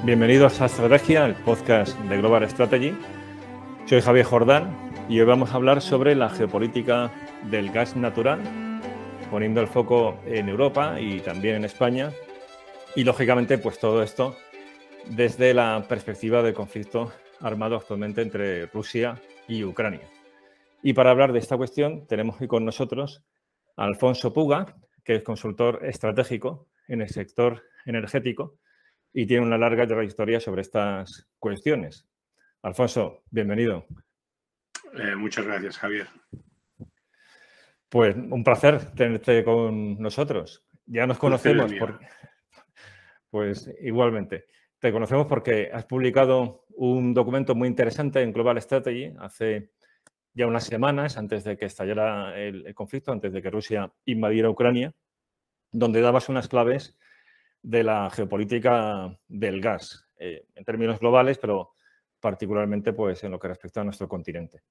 Bienvenidos a Estrategia, el podcast de Global Strategy. Soy Javier Jordán y hoy vamos a hablar sobre la geopolítica del gas natural, poniendo el foco en Europa y también en España. Y lógicamente, pues todo esto desde la perspectiva del conflicto armado actualmente entre Rusia y Ucrania. Y para hablar de esta cuestión tenemos hoy con nosotros a Alfonso Puga, que es consultor estratégico en el sector energético y tiene una larga trayectoria sobre estas cuestiones. Alfonso, bienvenido. Muchas gracias, Javier. Pues un placer tenerte con nosotros. Ya nos conocemos, pues igualmente. Te conocemos porque has publicado un documento muy interesante en Global Strategy hace ya unas semanas, antes de que estallara el conflicto, antes de que Rusia invadiera Ucrania, donde dabas unas claves de la geopolítica del gas, en términos globales, pero particularmente pues, en lo que respecta a nuestro continente.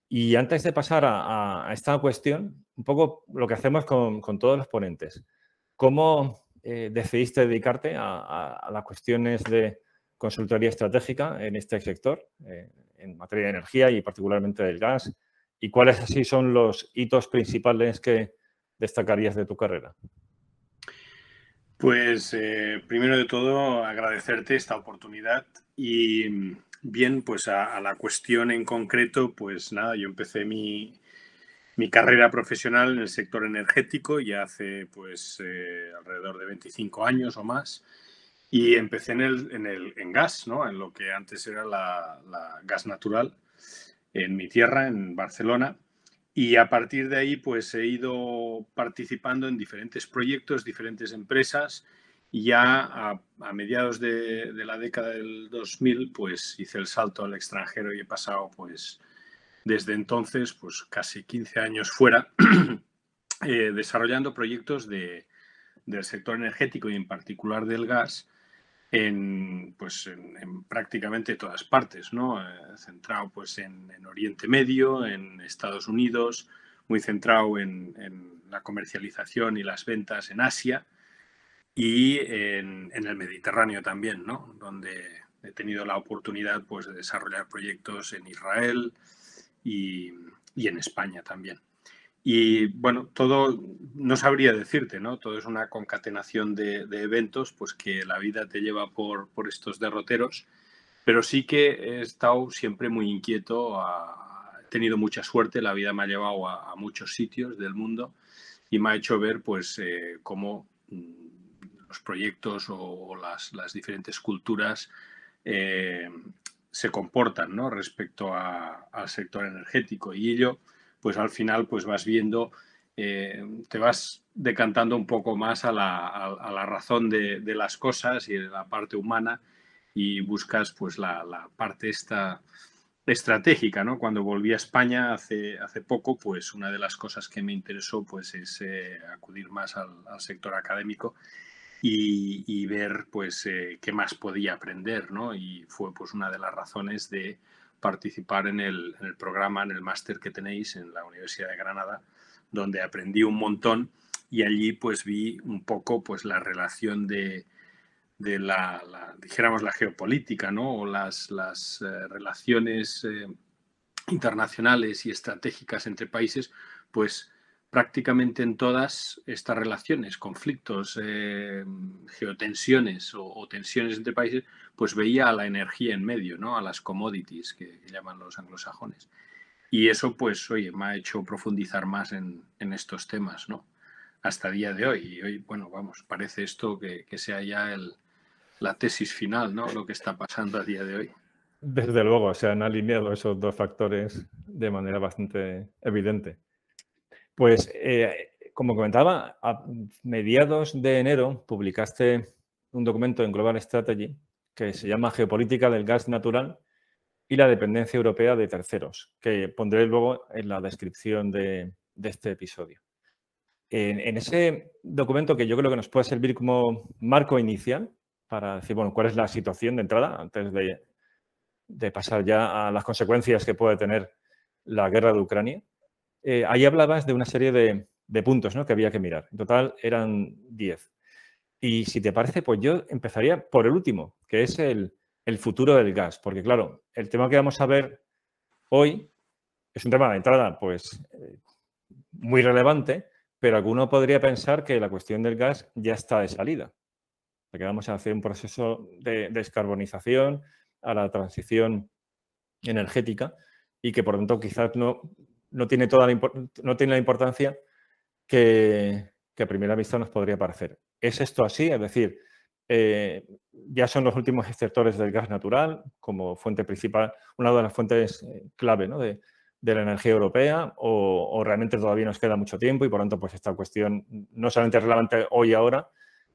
Y antes de pasar a esta cuestión, un poco lo que hacemos con todos los ponentes. ¿Cómo decidiste dedicarte a las cuestiones de consultoría estratégica en este sector, en materia de energía y particularmente del gas? ¿Y cuáles así son los hitos principales que destacarías de tu carrera? Pues primero de todo agradecerte esta oportunidad y bien, pues a la cuestión en concreto, pues nada, yo empecé mi carrera profesional en el sector energético ya hace pues alrededor de 25 años o más y empecé en gas, ¿no? En lo que antes era la gas natural en mi tierra, en Barcelona. Y a partir de ahí, pues he ido participando en diferentes proyectos, diferentes empresas, y ya a mediados de la década del 2000, pues hice el salto al extranjero y he pasado, pues desde entonces, pues casi 15 años fuera, desarrollando proyectos del sector energético y en particular del gas, en prácticamente todas partes, ¿no? Centrado pues en Oriente Medio, en Estados Unidos, muy centrado en la comercialización y las ventas en Asia y en el Mediterráneo también, ¿no? Donde he tenido la oportunidad pues de desarrollar proyectos en Israel y en España también. Y bueno, todo, no sabría decirte, ¿no? Todo es una concatenación de eventos, pues que la vida te lleva por estos derroteros, pero sí que he estado siempre muy inquieto, he tenido mucha suerte, la vida me ha llevado a muchos sitios del mundo y me ha hecho ver, pues, cómo los proyectos o las diferentes culturas se comportan, ¿no? Respecto al sector energético y ello, pues al final pues vas viendo, te vas decantando un poco más a la razón de las cosas y de la parte humana y buscas pues la parte esta estratégica, ¿no? Cuando volví a España hace poco, pues una de las cosas que me interesó pues es acudir más al sector académico y ver pues qué más podía aprender, ¿no? Y fue pues una de las razones de participar en el programa, en el máster que tenéis en la Universidad de Granada, donde aprendí un montón y allí pues vi un poco pues la relación de dijéramos la geopolítica, ¿no? O las relaciones internacionales y estratégicas entre países, pues prácticamente en todas estas relaciones, conflictos, geotensiones o tensiones entre países, pues veía a la energía en medio, ¿no? A las commodities que llaman los anglosajones. Y eso, pues, oye, me ha hecho profundizar más en estos temas, ¿no? Hasta el día de hoy. Y hoy, bueno, vamos, parece esto que sea ya la tesis final, ¿no? Lo que está pasando a día de hoy. Desde luego, se han alineado esos dos factores de manera bastante evidente. Pues, como comentaba, a mediados de enero publicaste un documento en Global Strategy que se llama Geopolítica del gas natural y la dependencia europea de terceros, que pondré luego en la descripción de este episodio. En ese documento, que yo creo que nos puede servir como marco inicial, para decir, bueno, cuál es la situación de entrada antes de pasar ya a las consecuencias que puede tener la guerra de Ucrania. Ahí hablabas de una serie de puntos, ¿no?, que había que mirar. En total eran 10. Y si te parece, pues yo empezaría por el último, que es el futuro del gas. Porque, claro, el tema que vamos a ver hoy es un tema de entrada, pues, muy relevante, pero alguno podría pensar que la cuestión del gas ya está de salida. Porque vamos a hacer un proceso de descarbonización a la transición energética y que, por lo tanto, quizás no tiene la importancia que a primera vista nos podría parecer. ¿Es esto así? Es decir, ya son los últimos extractores del gas natural como fuente principal, una de las fuentes clave, ¿no?, de la energía europea, o realmente todavía nos queda mucho tiempo y, por lo tanto, pues esta cuestión no solamente es relevante hoy y ahora,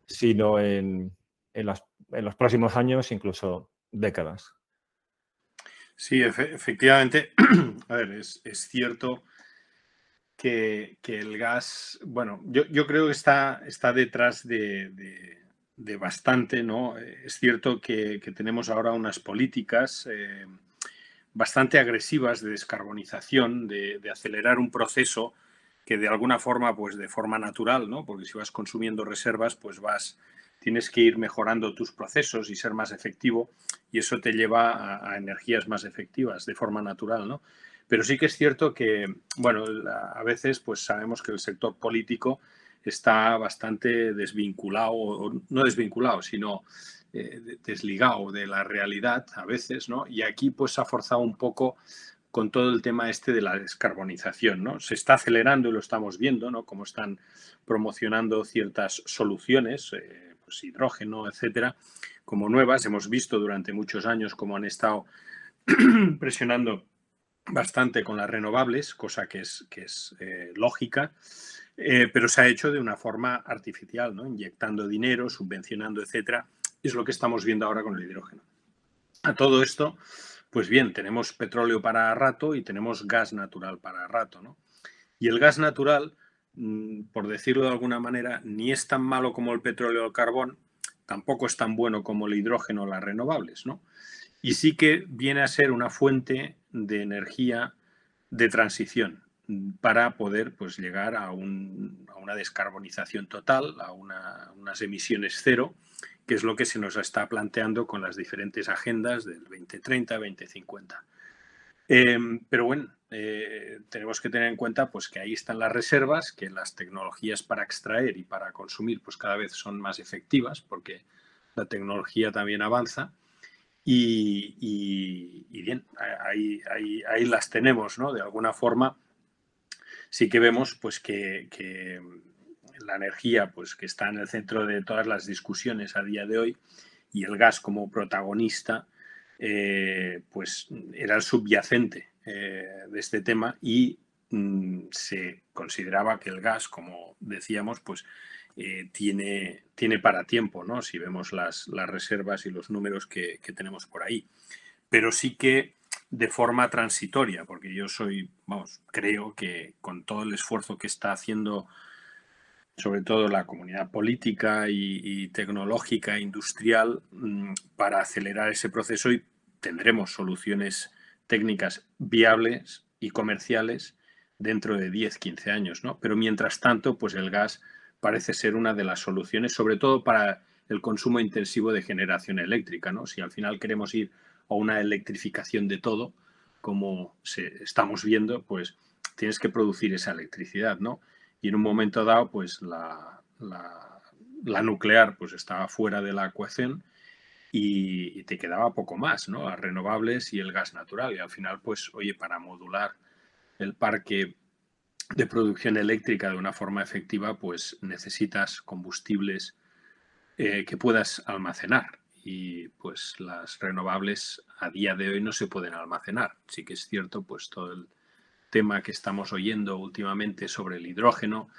sino en los próximos años, incluso décadas. Sí, efectivamente. A ver, es cierto que el gas, bueno, yo creo que está detrás de bastante, ¿no? Es cierto que tenemos ahora unas políticas bastante agresivas de descarbonización, de acelerar un proceso que de alguna forma, pues de forma natural, ¿no? Porque si vas consumiendo reservas, pues tienes que ir mejorando tus procesos y ser más efectivo, y eso te lleva a energías más efectivas de forma natural, ¿no? Pero sí que es cierto que, bueno, a veces pues sabemos que el sector político está bastante desvinculado, o no desvinculado, sino desligado de la realidad a veces, ¿no? Y aquí pues se ha forzado un poco con todo el tema este de la descarbonización, ¿no? Se está acelerando y lo estamos viendo, ¿no? Cómo están promocionando ciertas soluciones, pues hidrógeno, etcétera, como nuevas. Hemos visto durante muchos años cómo han estado presionando bastante con las renovables, cosa que es lógica, pero se ha hecho de una forma artificial, ¿no? Inyectando dinero, subvencionando, etcétera. Es lo que estamos viendo ahora con el hidrógeno. A todo esto, pues bien, tenemos petróleo para rato y tenemos gas natural para rato, ¿no? Y el gas natural, por decirlo de alguna manera, ni es tan malo como el petróleo o el carbón, tampoco es tan bueno como el hidrógeno o las renovables, ¿no? Y sí que viene a ser una fuente de energía de transición para poder pues, llegar a una descarbonización total, a unas emisiones cero, que es lo que se nos está planteando con las diferentes agendas del 2030, 2050. Pero bueno, tenemos que tener en cuenta pues, que ahí están las reservas, que las tecnologías para extraer y para consumir pues, cada vez son más efectivas porque la tecnología también avanza. Y bien, ahí las tenemos, ¿no? De alguna forma sí que vemos pues, que la energía pues, que está en el centro de todas las discusiones a día de hoy y el gas como protagonista pues era el subyacente de este tema y se consideraba que el gas, como decíamos, pues tiene para tiempo, ¿no? Si vemos las reservas y los números que tenemos por ahí. Pero sí que de forma transitoria, porque yo creo que con todo el esfuerzo que está haciendo sobre todo la comunidad política y tecnológica, industrial, para acelerar ese proceso y tendremos soluciones técnicas viables y comerciales dentro de 10, 15 años, ¿no? Pero mientras tanto, pues el gas parece ser una de las soluciones, sobre todo para el consumo intensivo de generación eléctrica, ¿no? Si al final queremos ir a una electrificación de todo, como estamos viendo, pues tienes que producir esa electricidad, ¿no? Y en un momento dado, pues la nuclear pues estaba fuera de la ecuación y te quedaba poco más, ¿no? Las renovables y el gas natural. Y al final, pues, oye, para modular el parque de producción eléctrica de una forma efectiva, pues necesitas combustibles que puedas almacenar. Y pues las renovables a día de hoy no se pueden almacenar. Sí que es cierto, pues todo el tema que estamos oyendo últimamente sobre el hidrógeno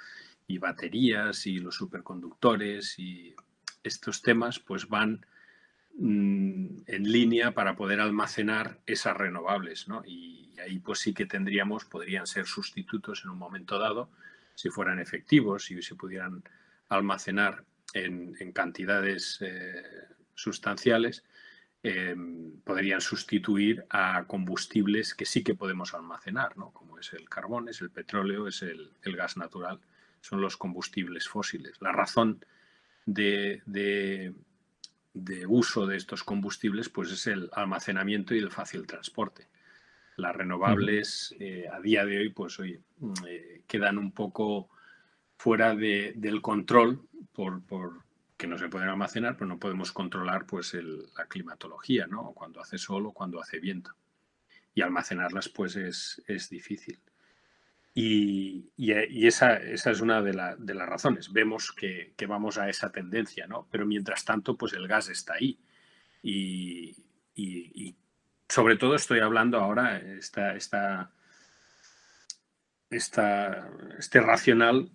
y baterías y los superconductores y estos temas pues van en línea para poder almacenar esas renovables, ¿no? Y ahí pues sí que podrían ser sustitutos en un momento dado si fueran efectivos y se pudieran almacenar en cantidades sustanciales, podrían sustituir a combustibles que sí que podemos almacenar, ¿no? Como es el carbón, es el petróleo, es el gas natural, son los combustibles fósiles. La razón de uso de estos combustibles pues es el almacenamiento y el fácil transporte. Las renovables a día de hoy pues quedan un poco fuera del control por que no se pueden almacenar, pero no podemos controlar pues la climatología, ¿no? Cuando hace sol o cuando hace viento. Y almacenarlas pues es difícil. Y esa es una de las razones. Vemos que vamos a esa tendencia, ¿no? Pero mientras tanto, pues el gas está ahí. Y sobre todo estoy hablando ahora, este racional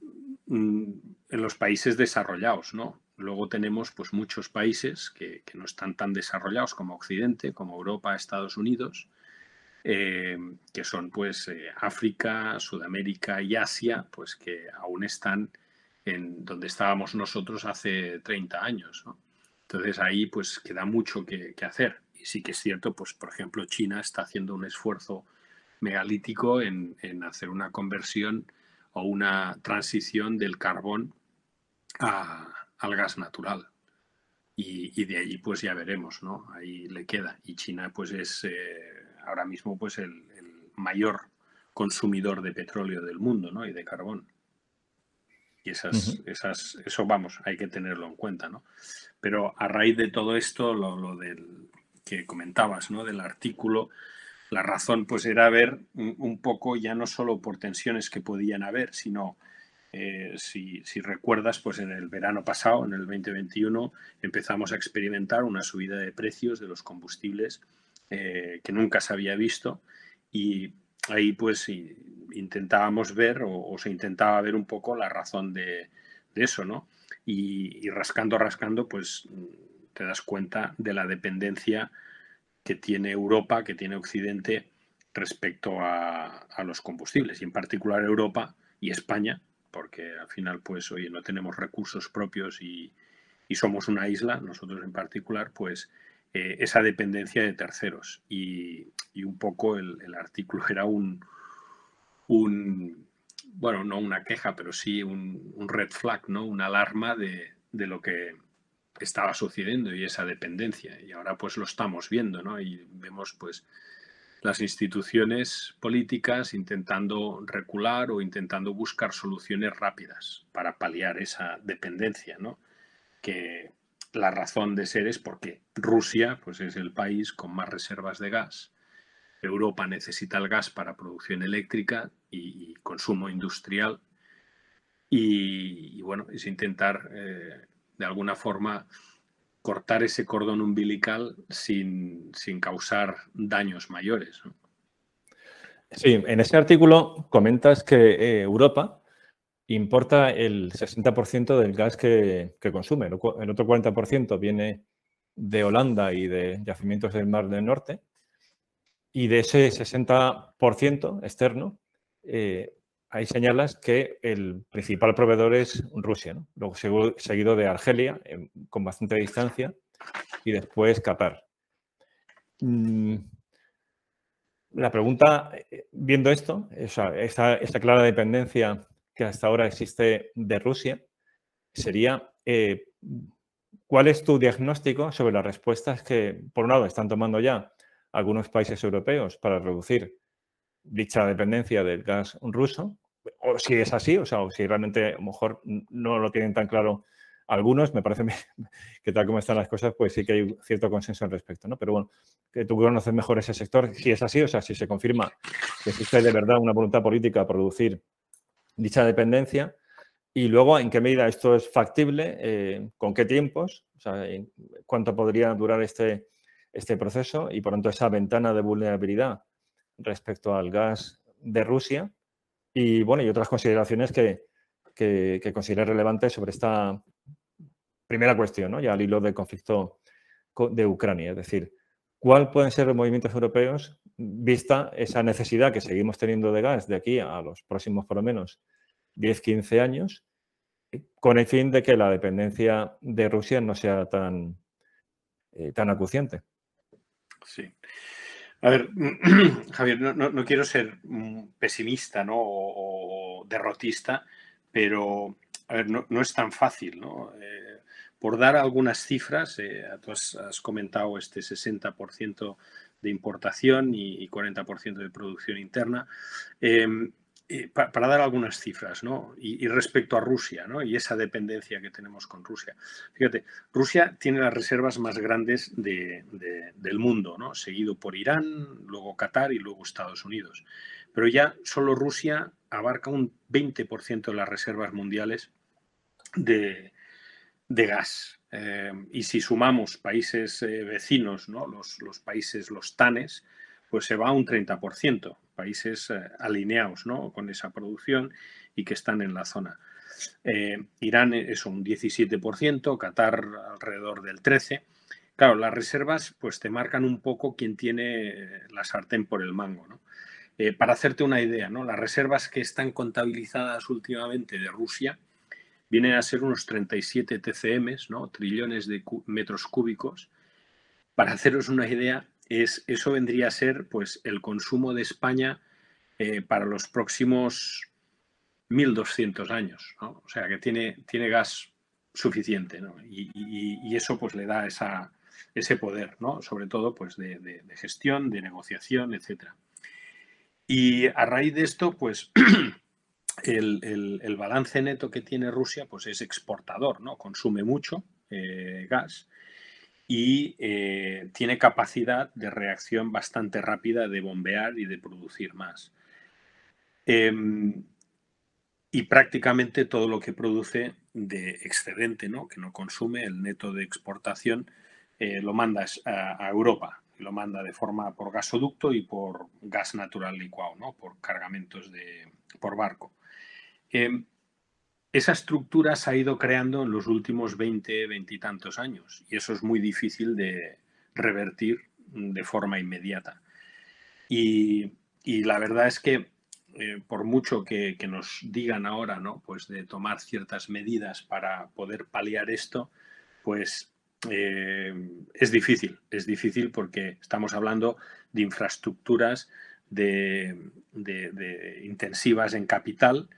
en los países desarrollados, ¿no? Luego tenemos pues muchos países que no están tan desarrollados como Occidente, como Europa, Estados Unidos, que son pues África, Sudamérica y Asia, pues que aún están en donde estábamos nosotros hace 30 años, ¿no? Entonces ahí pues queda mucho que hacer. Y sí que es cierto, pues por ejemplo China está haciendo un esfuerzo megalítico en hacer una conversión o una transición del carbón al gas natural. Y de allí pues ya veremos, ¿no? Ahí le queda. Y China pues es ahora mismo pues el mayor consumidor de petróleo del mundo, ¿no? Y de carbón. Y eso vamos, hay que tenerlo en cuenta, ¿no? Pero a raíz de todo esto, lo del que comentabas, ¿no? Del artículo, la razón pues era ver un poco ya no solo por tensiones que podían haber, sino si recuerdas, pues en el verano pasado, en el 2021, empezamos a experimentar una subida de precios de los combustibles que nunca se había visto, y ahí pues intentábamos ver o se intentaba ver un poco la razón de eso, ¿no? Y rascando, pues te das cuenta de la dependencia que tiene Europa, que tiene Occidente respecto a los combustibles, y en particular Europa y España, porque al final pues oye, no tenemos recursos propios y somos una isla, nosotros en particular, pues esa dependencia de terceros. Y un poco el artículo era bueno, no una queja, pero sí un red flag, ¿no? Una alarma de lo que estaba sucediendo y esa dependencia. Y ahora pues lo estamos viendo, ¿no? Y vemos pues las instituciones políticas intentando recular o intentando buscar soluciones rápidas para paliar esa dependencia, ¿no? Que la razón de ser es porque Rusia pues es el país con más reservas de gas. Europa necesita el gas para producción eléctrica y consumo industrial. Y bueno, es intentar de alguna forma cortar ese cordón umbilical sin causar daños mayores, ¿no? Sí, en ese artículo comentas que Europa importa el 60% del gas que consume. El otro 40% viene de Holanda y de yacimientos del Mar del Norte. Y de ese 60% externo, ahí señalas que el principal proveedor es Rusia, ¿no? Luego seguido de Argelia, con bastante distancia, y después Qatar. La pregunta, viendo esto, esta clara dependencia que hasta ahora existe de Rusia, sería ¿cuál es tu diagnóstico sobre las respuestas que, por un lado, están tomando ya algunos países europeos para reducir dicha dependencia del gas ruso? O si es así, o si realmente a lo mejor no lo tienen tan claro algunos, me parece que tal como están las cosas, pues sí que hay cierto consenso al respecto, ¿no? Pero bueno, que tú conoces mejor ese sector, si es así, si se confirma que existe de verdad una voluntad política a producir dicha dependencia, y luego en qué medida esto es factible, con qué tiempos, cuánto podría durar este proceso, y por tanto esa ventana de vulnerabilidad respecto al gas de Rusia, y bueno, y otras consideraciones que considere relevantes sobre esta primera cuestión, ¿no? Ya al hilo del conflicto de Ucrania. Es decir, ¿cuáles pueden ser los movimientos europeos vista esa necesidad que seguimos teniendo de gas de aquí a los próximos, por lo menos, 10-15 años, con el fin de que la dependencia de Rusia no sea tan tan acuciante. Sí. A ver, Javier, no quiero ser pesimista, ¿no? O derrotista, pero a ver, no es tan fácil, ¿no? Por dar algunas cifras, tú has comentado este 60% de importación y 40% de producción interna. Para dar algunas cifras, ¿no? Y respecto a Rusia, ¿no? Y esa dependencia que tenemos con Rusia. Fíjate, Rusia tiene las reservas más grandes del mundo, ¿no? Seguido por Irán, luego Qatar y luego Estados Unidos. Pero ya solo Rusia abarca un 20% de las reservas mundiales de gas. Y si sumamos países vecinos, ¿no? Los países, los TANES, pues se va a un 30%, países alineados, ¿no? Con esa producción y que están en la zona. Irán es un 17%, Qatar alrededor del 13%. Claro, las reservas pues te marcan un poco quién tiene la sartén por el mango, ¿no? Para hacerte una idea, ¿no? Las reservas que están contabilizadas últimamente de Rusia vienen a ser unos 37 TCM, ¿no? Trillones de metros cúbicos. Para haceros una idea, eso vendría a ser pues, el consumo de España para los próximos 1.200 años, ¿no? O sea que tiene gas suficiente, ¿no? Y eso pues le da ese poder, ¿no? Sobre todo pues de gestión, de negociación, etc. Y a raíz de esto, pues el balance neto que tiene Rusia pues es exportador, ¿no? Consume mucho gas y tiene capacidad de reacción bastante rápida de bombear y de producir más. Y prácticamente todo lo que produce de excedente, ¿no? Que no consume, el neto de exportación, lo manda a Europa. Lo manda de forma por gasoducto y por gas natural licuado, ¿no? Por cargamentos por barco. Esa estructura se ha ido creando en los últimos 20 y tantos años y eso es muy difícil de revertir de forma inmediata. Y la verdad es que por mucho que nos digan ahora, ¿no? Pues de tomar ciertas medidas para poder paliar esto, pues es difícil porque estamos hablando de infraestructuras intensivas en capital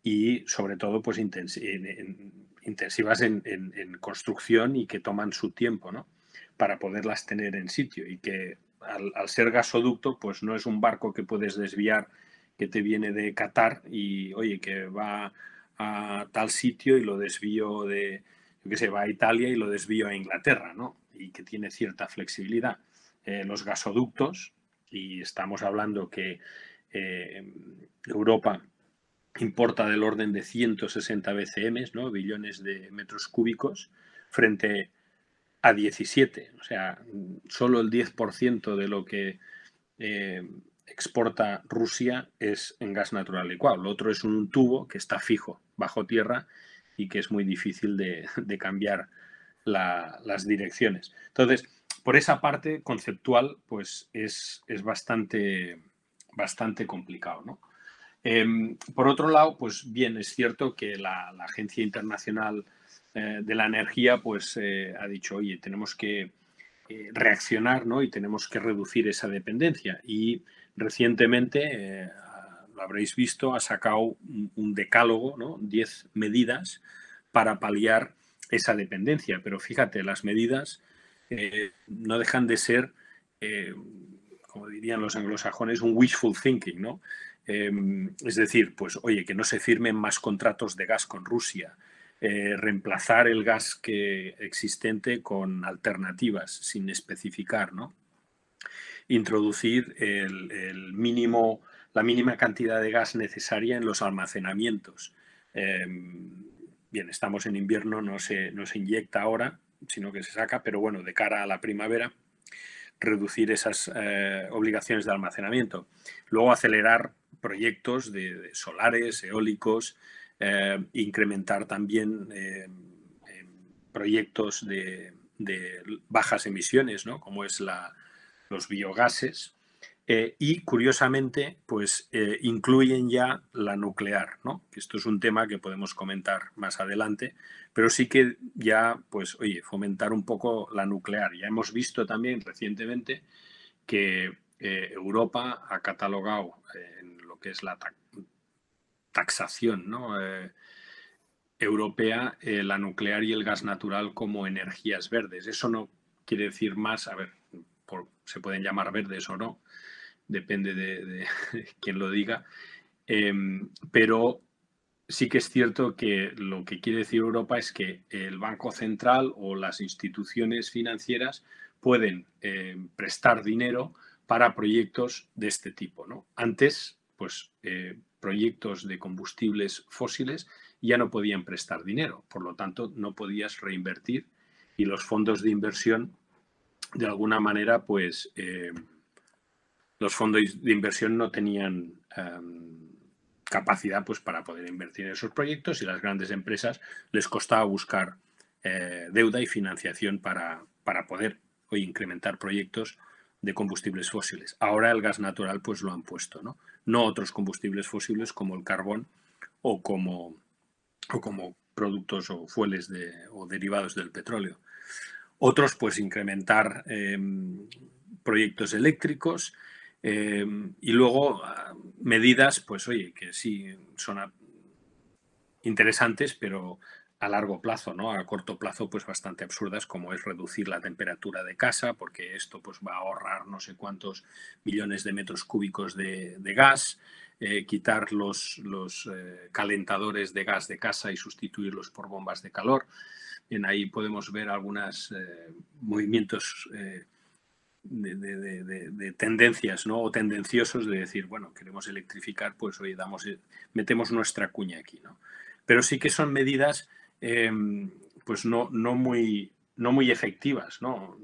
y sobre todo pues intensivas en construcción y que toman su tiempo, ¿no? Para poderlas tener en sitio y que al ser gasoducto, pues no es un barco que puedes desviar que te viene de Qatar y, oye, que va a tal sitio y lo desvío yo qué sé, va a Italia y lo desvío a Inglaterra, ¿no? Y que tiene cierta flexibilidad. Los gasoductos, y estamos hablando que Europa importa del orden de 160 BCM, ¿no? Billones de metros cúbicos, frente a 17. O sea, solo el 10% de lo que exporta Rusia es en gas natural licuado. Lo otro es un tubo que está fijo bajo tierra y que es muy difícil de cambiar las direcciones. Entonces, por esa parte conceptual, pues es bastante complicado, ¿no? Por otro lado, pues bien, es cierto que la Agencia Internacional de la Energía pues ha dicho, oye, tenemos que reaccionar, ¿no? Y tenemos que reducir esa dependencia. Y recientemente, lo habréis visto, ha sacado un decálogo, ¿no? 10 medidas para paliar esa dependencia. Pero fíjate, las medidas no dejan de ser, como dirían los anglosajones, un wishful thinking, ¿no? Es decir, pues oye, que no se firmen más contratos de gas con Rusia, reemplazar el gas existente con alternativas sin especificar, ¿no? Introducir la mínima cantidad de gas necesaria en los almacenamientos. Bien, estamos en invierno, no se inyecta ahora, sino que se saca, pero bueno, de cara a la primavera, reducir esas obligaciones de almacenamiento. Luego acelerar proyectos de solares, eólicos, incrementar también proyectos de bajas emisiones, ¿no? Como es los biogases. Y curiosamente, pues incluyen ya la nuclear, ¿no? Esto es un tema que podemos comentar más adelante, pero sí que ya, pues, oye, fomentar un poco la nuclear. Ya hemos visto también recientemente que Europa ha catalogado en lo que es la taxación, ¿no? Europea, la nuclear y el gas natural como energías verdes. Eso no quiere decir más, a ver, se pueden llamar verdes o no, depende de quién lo diga, pero sí que es cierto que lo que quiere decir Europa es que el Banco Central o las instituciones financieras pueden prestar dinero para proyectos de este tipo, ¿no? Antes, pues, proyectos de combustibles fósiles ya no podían prestar dinero, por lo tanto, no podías reinvertir y los fondos de inversión, de alguna manera, pues, los fondos de inversión no tenían capacidad, pues, para poder invertir en esos proyectos, y las grandes empresas les costaba buscar deuda y financiación para poder hoy incrementar proyectos de combustibles fósiles. Ahora el gas natural pues lo han puesto, ¿no? No otros combustibles fósiles como el carbón o como productos o fueles o derivados del petróleo. Otros, pues incrementar proyectos eléctricos y luego medidas, pues oye, que sí son interesantes, pero a largo plazo, ¿no? A corto plazo, pues bastante absurdas, como es reducir la temperatura de casa, porque esto pues va a ahorrar no sé cuántos millones de metros cúbicos de gas, quitar los calentadores de gas de casa y sustituirlos por bombas de calor. Bien, ahí podemos ver algunos movimientos de tendencias, ¿no? O tendenciosos de decir, bueno, queremos electrificar, pues oye, metemos nuestra cuña aquí, ¿no? Pero sí que son medidas pues no muy efectivas, ¿no?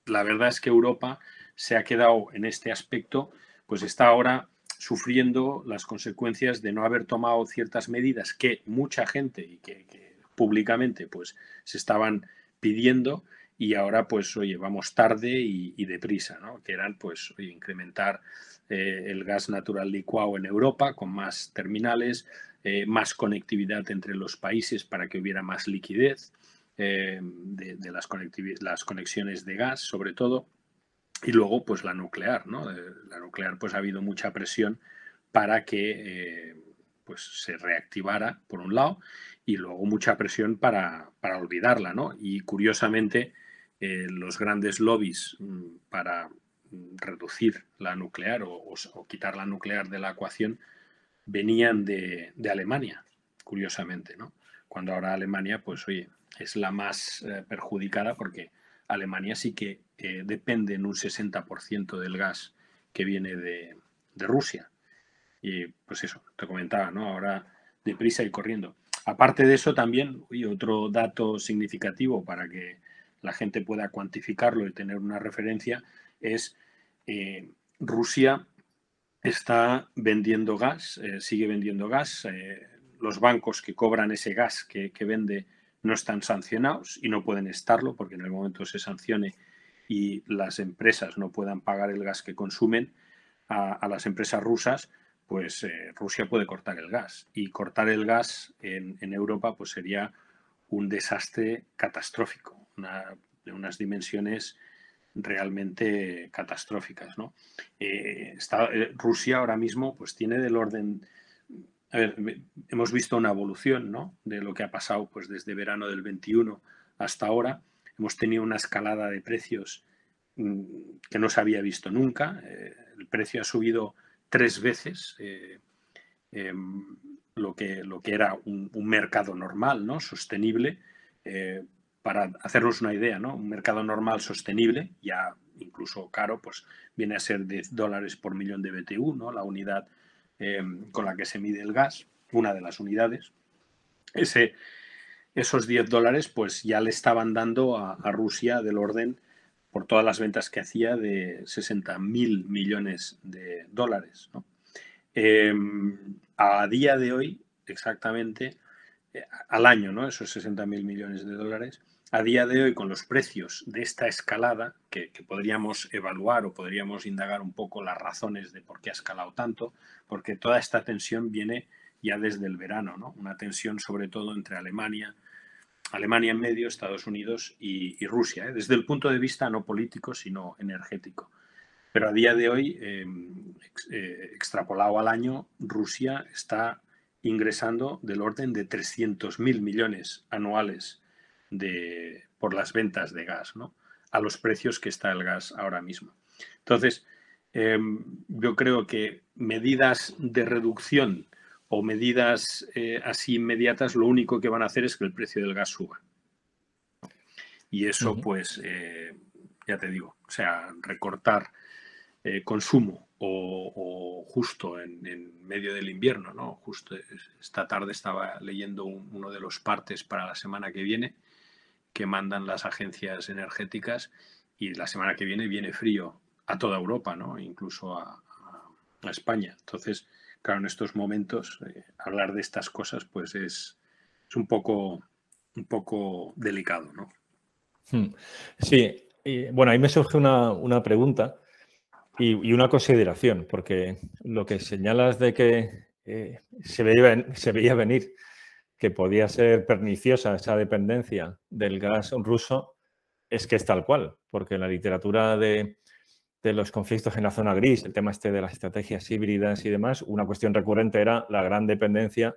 La verdad es que Europa se ha quedado en este aspecto, pues está ahora sufriendo las consecuencias de no haber tomado ciertas medidas que mucha gente y que públicamente pues se estaban pidiendo, y ahora pues oye, vamos tarde y deprisa, ¿no? Que eran pues oye, incrementar el gas natural licuado en Europa con más terminales, más conectividad entre los países para que hubiera más liquidez de las conexiones de gas, sobre todo, y luego pues la nuclear, ¿no? La nuclear pues ha habido mucha presión para que pues se reactivara por un lado, y luego mucha presión para olvidarla, ¿no? Y curiosamente los grandes lobbies para reducir la nuclear o quitar la nuclear de la ecuación venían de Alemania, curiosamente, ¿no? Cuando ahora Alemania, pues oye, es la más perjudicada, porque Alemania sí que depende en un 60% del gas que viene de Rusia. Y pues eso, te comentaba, ¿no? Ahora deprisa y corriendo. Aparte de eso también, oye, otro dato significativo para que la gente pueda cuantificarlo y tener una referencia es Rusia está vendiendo gas, sigue vendiendo gas. Los bancos que cobran ese gas que vende no están sancionados y no pueden estarlo, porque en el momento se sancione y las empresas no puedan pagar el gas que consumen a las empresas rusas, pues Rusia puede cortar el gas. Y cortar el gas en Europa pues sería un desastre catastrófico, de unas dimensiones realmente catastróficas, ¿no? Rusia ahora mismo pues tiene del orden... A ver, hemos visto una evolución, ¿no? De lo que ha pasado pues desde verano del 21 hasta ahora. Hemos tenido una escalada de precios que no se había visto nunca. El precio ha subido 3 veces lo que era un mercado normal, ¿no? Sostenible. Para hacernos una idea, ¿no? Un mercado normal sostenible, ya incluso caro, pues viene a ser $10 por millón de BTU, ¿no? La unidad con la que se mide el gas, una de las unidades. Esos $10 pues ya le estaban dando a Rusia del orden, por todas las ventas que hacía, de 60.000 millones de dólares, ¿no? A día de hoy, exactamente, al año, ¿no? Esos 60.000 millones de dólares, a día de hoy, con los precios de esta escalada, que podríamos evaluar o podríamos indagar un poco las razones de por qué ha escalado tanto, porque toda esta tensión viene ya desde el verano, ¿no? Una tensión sobre todo entre Alemania en medio, Estados Unidos y Rusia, ¿eh? Desde el punto de vista no político, sino energético. Pero a día de hoy, extrapolado al año, Rusia está ingresando del orden de 300.000 millones anuales por las ventas de gas, ¿no? A los precios que está el gas ahora mismo. Entonces, yo creo que medidas de reducción o medidas así inmediatas, lo único que van a hacer es que el precio del gas suba. Y eso, pues, ya te digo, o sea, recortar consumo o justo en medio del invierno, ¿no? Justo esta tarde estaba leyendo uno de los partes para la semana que viene que mandan las agencias energéticas y la semana que viene frío a toda Europa, ¿no? Incluso a España. Entonces, claro, en estos momentos hablar de estas cosas pues es un poco delicado, ¿no? Sí, y, bueno, ahí me surge una pregunta y una consideración, porque lo que señalas de que se veía venir que podía ser perniciosa esa dependencia del gas ruso, es que es tal cual, porque en la literatura de los conflictos en la zona gris, el tema este de las estrategias híbridas y demás, una cuestión recurrente era la gran dependencia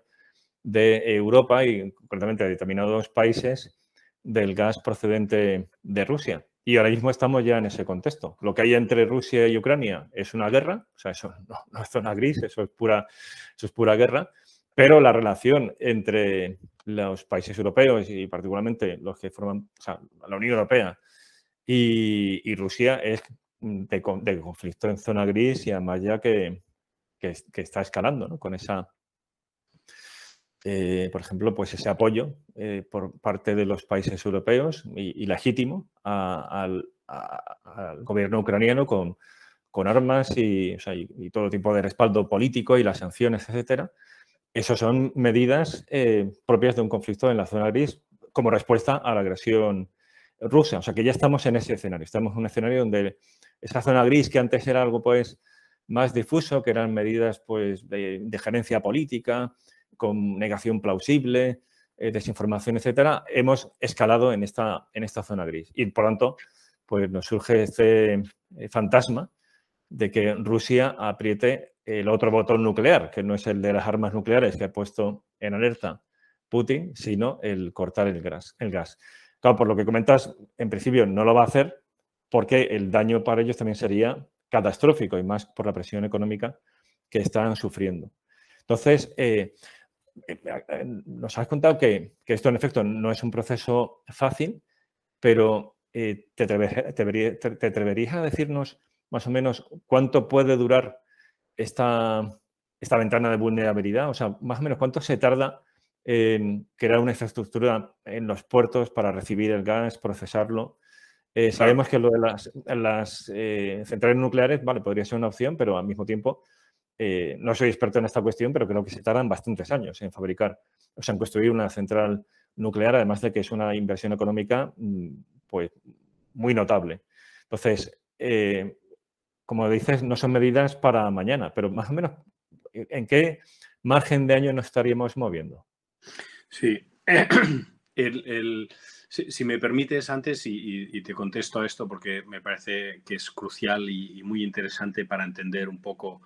de Europa y concretamente de determinados países del gas procedente de Rusia. Y ahora mismo estamos ya en ese contexto. Lo que hay entre Rusia y Ucrania es una guerra, o sea, eso no es zona gris, eso es pura guerra, pero la relación entre los países europeos y particularmente los que forman, o sea, la Unión Europea y Rusia es de conflicto en zona gris y además ya que está escalando, ¿no? Con esa, por ejemplo, pues ese apoyo por parte de los países europeos y legítimo al gobierno ucraniano con armas y, o sea, y todo tipo de respaldo político y las sanciones, etcétera. Esas son medidas propias de un conflicto en la zona gris como respuesta a la agresión rusa. O sea que ya estamos en ese escenario. Estamos en un escenario donde esa zona gris que antes era algo pues más difuso, que eran medidas pues de gerencia política, con negación plausible, desinformación, etcétera, hemos escalado en esta zona gris. Y por tanto, pues nos surge este fantasma de que Rusia apriete el otro botón nuclear, que no es el de las armas nucleares que ha puesto en alerta Putin, sino el cortar el gas. Claro, por lo que comentas, en principio no lo va a hacer porque el daño para ellos también sería catastrófico y más por la presión económica que están sufriendo. Entonces, nos has contado que esto en efecto no es un proceso fácil, pero ¿te atreverías a decirnos más o menos cuánto puede durar esta ventana de vulnerabilidad? O sea, más o menos cuánto se tarda en crear una infraestructura en los puertos para recibir el gas, procesarlo. Sabemos que lo de las centrales nucleares, vale, podría ser una opción, pero al mismo tiempo no soy experto en esta cuestión, pero creo que se tardan bastantes años en fabricar, o sea, en construir una central nuclear, además de que es una inversión económica pues muy notable. Entonces, como dices, no son medidas para mañana, pero más o menos, ¿en qué margen de año nos estaríamos moviendo? Sí. Si me permites antes, y te contesto a esto porque me parece que es crucial y muy interesante para entender un poco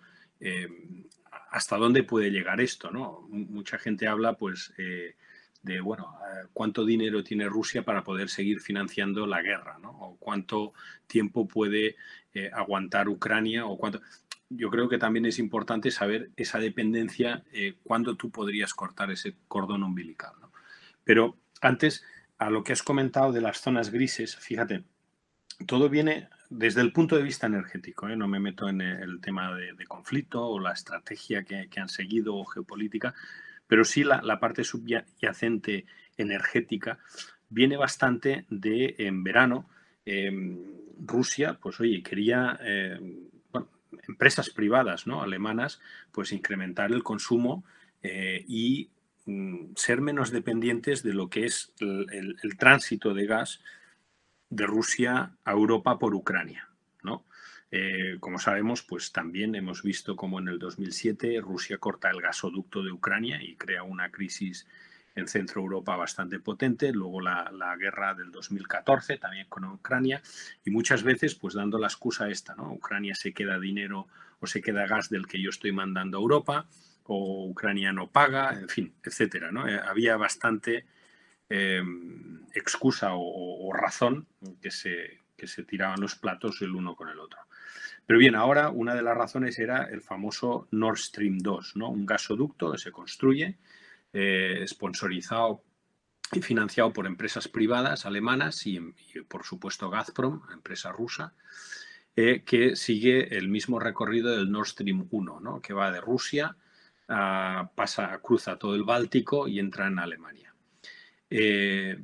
hasta dónde puede llegar esto, ¿no? Mucha gente habla, pues, de, bueno, cuánto dinero tiene Rusia para poder seguir financiando la guerra, ¿no? O cuánto tiempo puede aguantar Ucrania, o cuánto... Yo creo que también es importante saber esa dependencia, cuándo tú podrías cortar ese cordón umbilical, ¿no? Pero antes, a lo que has comentado de las zonas grises, fíjate, todo viene desde el punto de vista energético, ¿eh? No me meto en el tema de conflicto o la estrategia que han seguido o geopolítica, pero sí la parte subyacente energética viene bastante de, en verano, Rusia, pues oye, quería, bueno, empresas privadas, ¿no? Alemanas, pues incrementar el consumo y ser menos dependientes de lo que es el tránsito de gas de Rusia a Europa por Ucrania, ¿no? Como sabemos, pues también hemos visto cómo en el 2007 Rusia corta el gasoducto de Ucrania y crea una crisis en Centro Europa bastante potente, luego la guerra del 2014 también con Ucrania, y muchas veces pues dando la excusa esta, ¿no? Ucrania se queda dinero o se queda gas del que yo estoy mandando a Europa, o Ucrania no paga, en fin, etcétera, ¿no? Había bastante excusa o razón que se tiraban los platos el uno con el otro. Pero bien, ahora una de las razones era el famoso Nord Stream 2, ¿no? Un gasoducto que se construye, sponsorizado y financiado por empresas privadas alemanas y por supuesto Gazprom, empresa rusa, que sigue el mismo recorrido del Nord Stream 1, ¿no? Que va de Rusia, cruza todo el Báltico y entra en Alemania.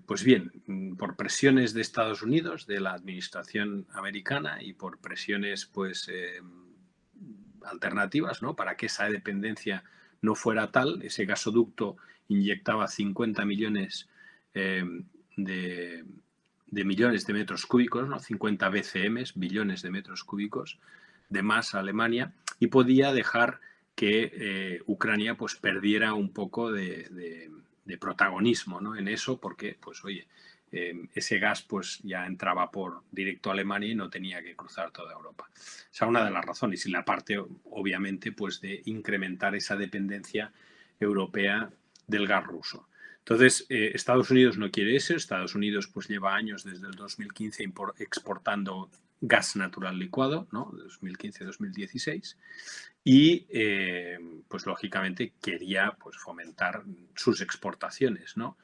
Pues bien, por presiones de Estados Unidos, de la administración americana y por presiones pues, alternativas, ¿no? Para que esa dependencia no fuera tal, ese gasoducto inyectaba 50 millones de millones de metros cúbicos, ¿no? 50 BCM, billones de metros cúbicos de más a Alemania, y podía dejar que Ucrania pues, perdiera un poco de protagonismo, ¿no? En eso, porque, pues oye, ese gas pues ya entraba por directo a Alemania y no tenía que cruzar toda Europa. Esa es una de las razones, y la parte, obviamente, pues de incrementar esa dependencia europea del gas ruso. Entonces, Estados Unidos no quiere eso. Estados Unidos pues lleva años, desde el 2015, exportando gas natural licuado, ¿no? 2015-2016. Y, pues lógicamente, quería pues, fomentar sus exportaciones, ¿no?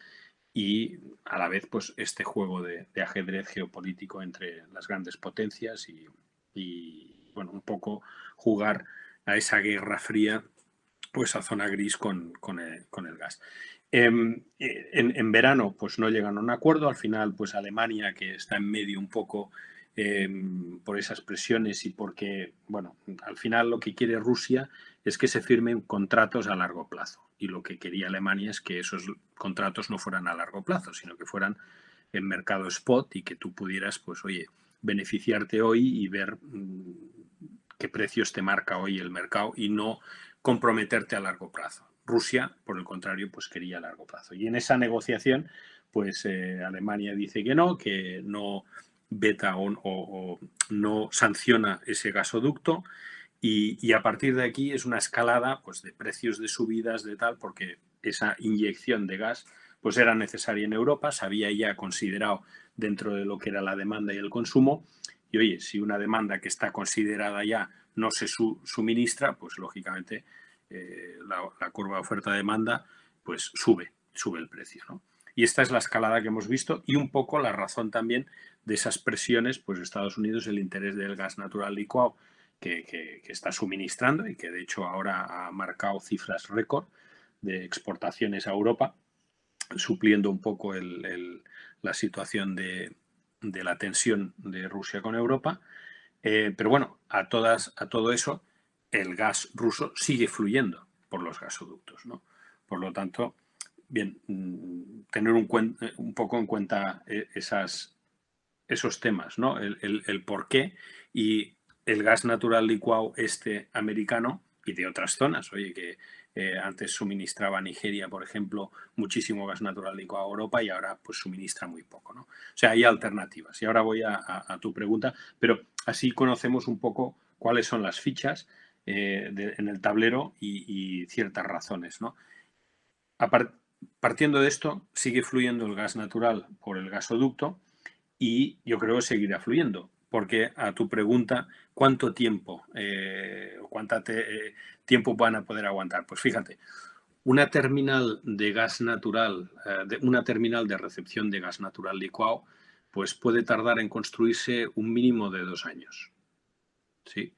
Y a la vez, pues este juego de ajedrez geopolítico entre las grandes potencias y, bueno, un poco jugar a esa guerra fría o esa zona gris con el gas. En verano, pues no llegan a un acuerdo. Al final, pues Alemania, que está en medio un poco por esas presiones y porque, bueno, al final lo que quiere Rusia es que se firmen contratos a largo plazo. Y lo que quería Alemania es que esos contratos no fueran a largo plazo, sino que fueran en mercado spot y que tú pudieras, pues, oye, beneficiarte hoy y ver qué precios te marca hoy el mercado y no comprometerte a largo plazo. Rusia, por el contrario, pues quería a largo plazo. Y en esa negociación, pues Alemania dice que no veta o no sanciona ese gasoducto, y a partir de aquí es una escalada pues, de precios, de subidas, de tal, porque esa inyección de gas pues era necesaria en Europa, se había ya considerado dentro de lo que era la demanda y el consumo, y oye, si una demanda que está considerada ya no se suministra, pues lógicamente la curva de oferta-demanda pues sube el precio, ¿no? Y esta es la escalada que hemos visto y un poco la razón también de esas presiones, pues Estados Unidos, el interés del gas natural licuado que está suministrando y que de hecho ahora ha marcado cifras récord de exportaciones a Europa, supliendo un poco la situación de la tensión de Rusia con Europa. Pero bueno, a todo eso, el gas ruso sigue fluyendo por los gasoductos, ¿no? Por lo tanto, bien, tener un poco en cuenta esos temas, ¿no? El por qué y el gas natural licuado americano y de otras zonas. Oye, que antes suministraba Nigeria, por ejemplo, muchísimo gas natural licuado a Europa y ahora pues suministra muy poco, ¿no? O sea, hay alternativas. Y ahora voy a tu pregunta, pero así conocemos un poco cuáles son las fichas en el tablero y ciertas razones, ¿no? Partiendo de esto, sigue fluyendo el gas natural por el gasoducto y yo creo que seguirá fluyendo, porque a tu pregunta, ¿cuánto tiempo tiempo van a poder aguantar? Pues fíjate, una terminal de gas natural, una terminal de recepción de gas natural licuado, pues puede tardar en construirse un mínimo de 2 años. ¿Sí?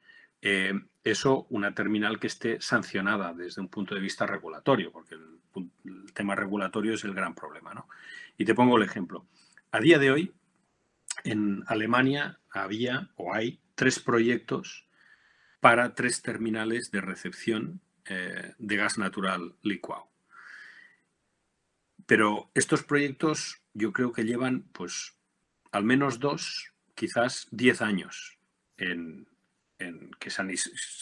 Eso, una terminal que esté sancionada desde un punto de vista regulatorio, porque el tema regulatorio es el gran problema, ¿no? Y te pongo el ejemplo. A día de hoy, en Alemania había o hay 3 proyectos para 3 terminales de recepción de gas natural licuado. Pero estos proyectos yo creo que llevan pues al menos 2, quizás 10 años en que se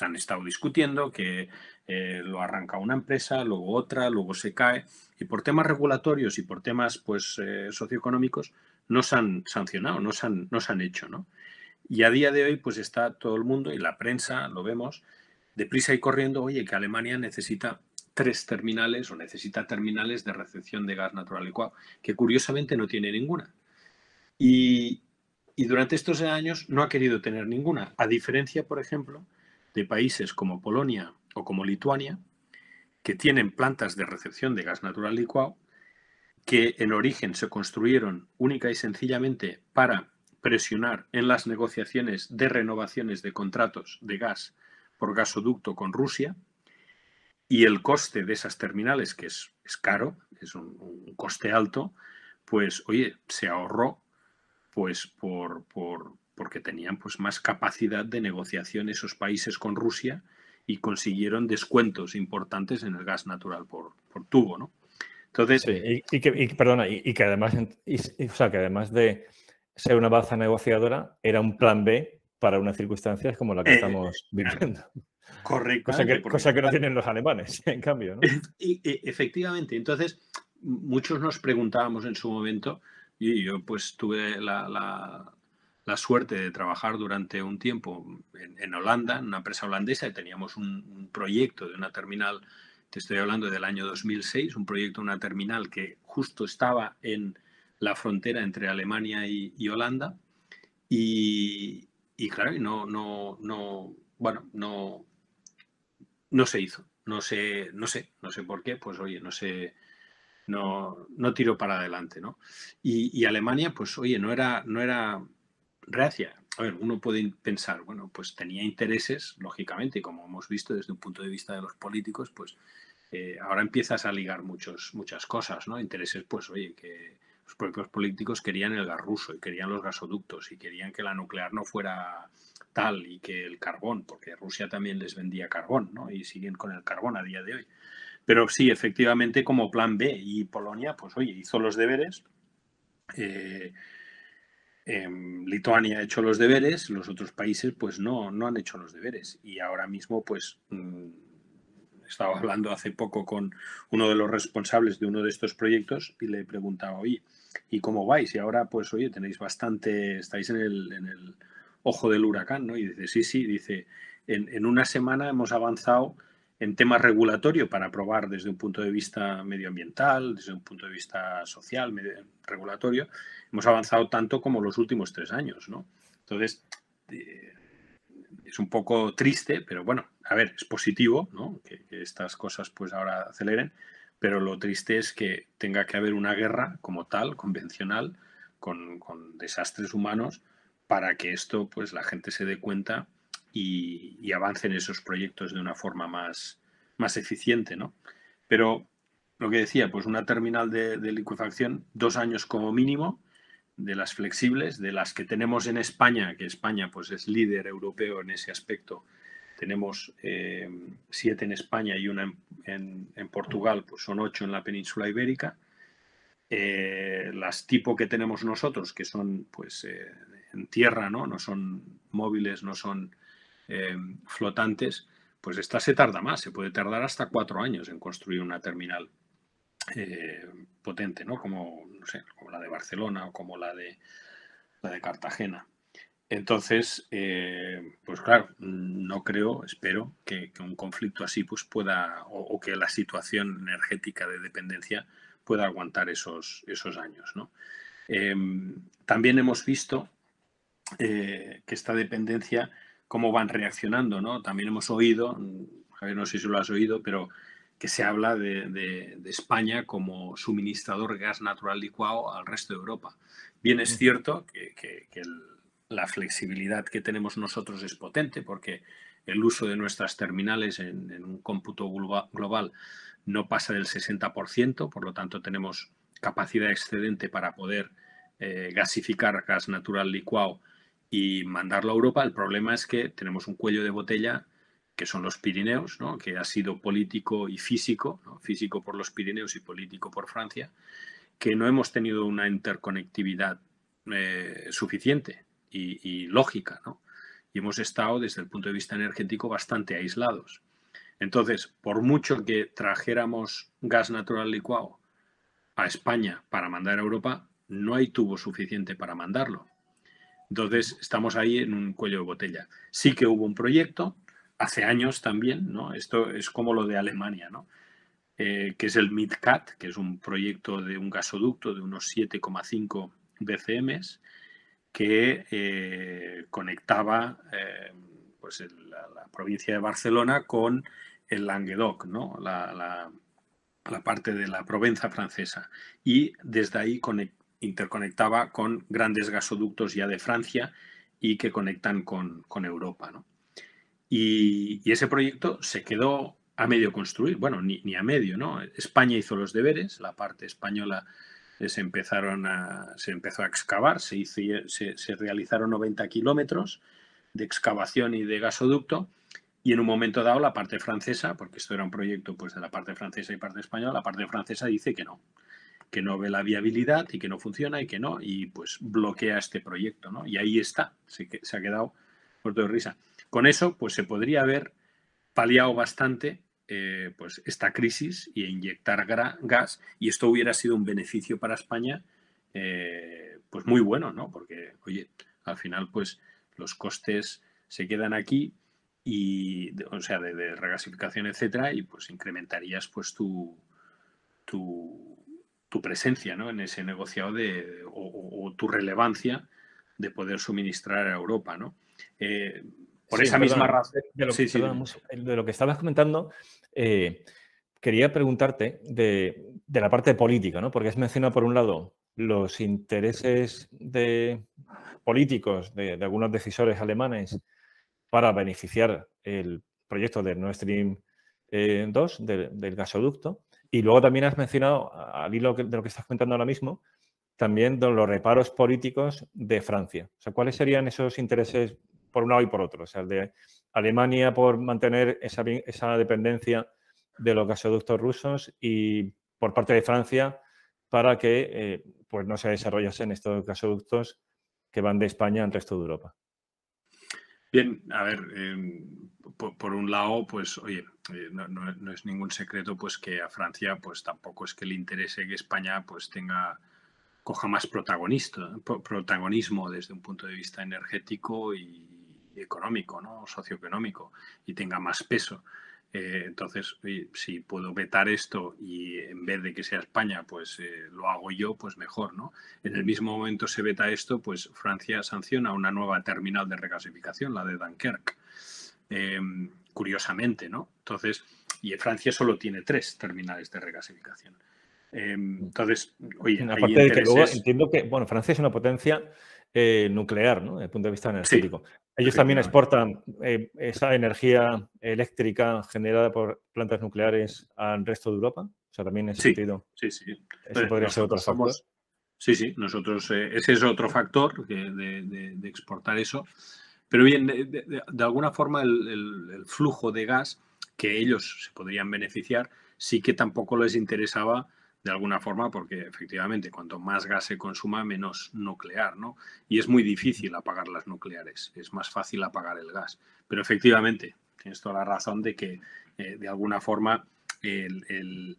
han estado discutiendo, que lo arranca una empresa, luego otra, luego se cae, y por temas regulatorios y por temas pues socioeconómicos no se han sancionado, no se han hecho, ¿no? Y a día de hoy pues está todo el mundo, y la prensa, lo vemos, deprisa y corriendo, oye, que Alemania necesita 3 terminales o necesita terminales de recepción de gas natural licuado, que curiosamente no tiene ninguna. Y, durante estos años no ha querido tener ninguna, a diferencia, por ejemplo, de países como Polonia o como Lituania, que tienen plantas de recepción de gas natural licuado, que en origen se construyeron única y sencillamente para presionar en las negociaciones de renovaciones de contratos de gas por gasoducto con Rusia, y el coste de esas terminales, que es caro, es un coste alto, pues oye, se ahorró pues porque tenían pues más capacidad de negociación esos países con Rusia, y consiguieron descuentos importantes en el gas natural por tubo, ¿no? Entonces, sí, perdona, que además, o sea, que además de ser una baza negociadora, era un plan B para unas circunstancias como la que estamos viviendo. Correctamente. Cosa que no tienen los alemanes, en cambio, ¿no? Efectivamente. Entonces, muchos nos preguntábamos en su momento, y yo pues tuve la suerte de trabajar durante un tiempo en Holanda, en una empresa holandesa, y teníamos un proyecto de una terminal, te estoy hablando del año 2006, un proyecto de una terminal que justo estaba en la frontera entre Alemania y Holanda, y claro, no se hizo. No sé por qué, pues oye, no tiró para adelante, ¿no? Y Alemania, pues oye, no era reacia. A ver, uno puede pensar, bueno, pues tenía intereses, lógicamente, y como hemos visto desde un punto de vista de los políticos, pues ahora empiezas a ligar muchas cosas, ¿no? Intereses, pues oye, que los propios políticos querían el gas ruso y querían los gasoductos y querían que la nuclear no fuera tal, y que el carbón, porque Rusia también les vendía carbón, ¿no? Y siguen con el carbón a día de hoy. Pero sí, efectivamente, como plan B. Y Polonia, pues oye, hizo los deberes. Lituania ha hecho los deberes, los otros países pues no han hecho los deberes. Y ahora mismo pues estaba hablando hace poco con uno de los responsables de uno de estos proyectos y le preguntaba, oye, ¿y cómo vais? Y ahora pues oye, estáis en el ojo del huracán, ¿no? Y dice, sí, dice, en una semana hemos avanzado en temas regulatorio para aprobar desde un punto de vista medioambiental, desde un punto de vista social, regulatorio, hemos avanzado tanto como los últimos 3 años, ¿no? Entonces, es un poco triste, pero bueno, a ver, es positivo, ¿no? Que estas cosas pues ahora aceleren, pero lo triste es que tenga que haber una guerra como tal, convencional, con desastres humanos, para que esto pues la gente se dé cuenta y avance en esos proyectos de una forma más eficiente, ¿no? Pero lo que decía, pues una terminal de liquefacción, 2 años como mínimo, de las flexibles, de las que tenemos en España, que España pues es líder europeo en ese aspecto. Tenemos 7 en España y una en Portugal, pues son 8 en la península ibérica. Las tipo que tenemos nosotros, que son pues en tierra, no son móviles, no son flotantes, pues esta se tarda más, se puede tardar hasta 4 años en construir una terminal potente, ¿no? Como, no sé, como la de Barcelona o como la de Cartagena. Entonces, pues claro, no creo, espero que un conflicto así pues pueda, o que la situación energética de dependencia pueda aguantar esos años, ¿no? También hemos visto que esta dependencia, cómo van reaccionando, ¿no? También hemos oído, Javier, no sé si lo has oído, pero que se habla de España como suministrador de gas natural licuado al resto de Europa. Bien, es cierto que la flexibilidad que tenemos nosotros es potente, porque el uso de nuestras terminales en un cómputo global no pasa del 60%, por lo tanto tenemos capacidad excedente para poder gasificar gas natural licuado y mandarlo a Europa. El problema es que tenemos un cuello de botella que son los Pirineos, ¿no? Que ha sido político y físico, ¿no? Físico por los Pirineos y político por Francia, que no hemos tenido una interconectividad suficiente y lógica, ¿no? Y hemos estado, desde el punto de vista energético, bastante aislados. Entonces, por mucho que trajéramos gas natural licuado a España para mandar a Europa, no hay tubo suficiente para mandarlo. Entonces, estamos ahí en un cuello de botella. Sí que hubo un proyecto, hace años también, ¿no? Esto es como lo de Alemania, ¿no? Que es el MidCat, que es un proyecto de un gasoducto de unos 7,5 BCMs que conectaba pues la provincia de Barcelona con el Languedoc, ¿no? La parte de la Provenza francesa. Y desde ahí interconectaba con grandes gasoductos ya de Francia y que conectan con Europa, ¿no? Y ese proyecto se quedó a medio construir, bueno, ni a medio, ¿no? España hizo los deberes, la parte española se empezó a excavar, se realizaron 90 kilómetros de excavación y de gasoducto, y en un momento dado la parte francesa, porque esto era un proyecto pues de la parte francesa y parte española, la parte francesa dice que no ve la viabilidad y que no funciona y que no, y pues bloquea este proyecto, ¿no? Y ahí está, se ha quedado muerto de risa. Con eso, pues se podría haber paliado bastante pues esta crisis y inyectar gas, y esto hubiera sido un beneficio para España pues muy bueno, ¿no? Porque, oye, al final pues los costes se quedan aquí y, o sea, de regasificación, etcétera, y pues incrementarías pues tu presencia, ¿no? En ese negociado o tu relevancia de poder suministrar a Europa, ¿no? Por Sí, esa misma perdona, razón. Sí, sí, perdona, de lo que estabas comentando, quería preguntarte de la parte política, ¿no? Porque has mencionado, por un lado, los intereses políticos de algunos decisores alemanes para beneficiar el proyecto de Nord Stream 2, del gasoducto, y luego también has mencionado, al hilo de lo que estás comentando ahora mismo, también de los reparos políticos de Francia. O sea, ¿cuáles serían esos intereses por un lado y por otro? O sea, el de Alemania por mantener esa dependencia de los gasoductos rusos y por parte de Francia para que pues no se desarrollasen estos gasoductos que van de España al resto de Europa. Bien, a ver, por un lado, pues oye, no es ningún secreto pues que a Francia pues tampoco es que le interese que España pues coja más protagonismo desde un punto de vista energético y económico, ¿no? Socioeconómico, y tenga más peso. Entonces, si puedo vetar esto y en vez de que sea España, pues lo hago yo, pues mejor, ¿no? En el mismo momento se veta esto, pues Francia sanciona una nueva terminal de regasificación, la de Dunkerque. Curiosamente, ¿no? Entonces, y Francia solo tiene 3 terminales de regasificación. Entonces, oye, hay Aparte de que luego intereses. entiendo que, bueno, Francia es una potencia nuclear, ¿no? Desde el punto de vista Sí, energético. Ellos también efectivamente. exportan esa energía eléctrica generada por plantas nucleares al resto de Europa. O sea, también en ese Sí, sentido, sí, sí. ese podría ser otro Nosotros factor. somos. Sí, sí, nosotros, ese es otro factor de exportar eso. Pero bien, de alguna forma el flujo de gas que ellos se podrían beneficiar sí que tampoco les interesaba de alguna forma, porque efectivamente cuanto más gas se consuma, menos nuclear, ¿no? Y es muy difícil apagar las nucleares, es más fácil apagar el gas. Pero efectivamente, tienes toda la razón de que de alguna forma el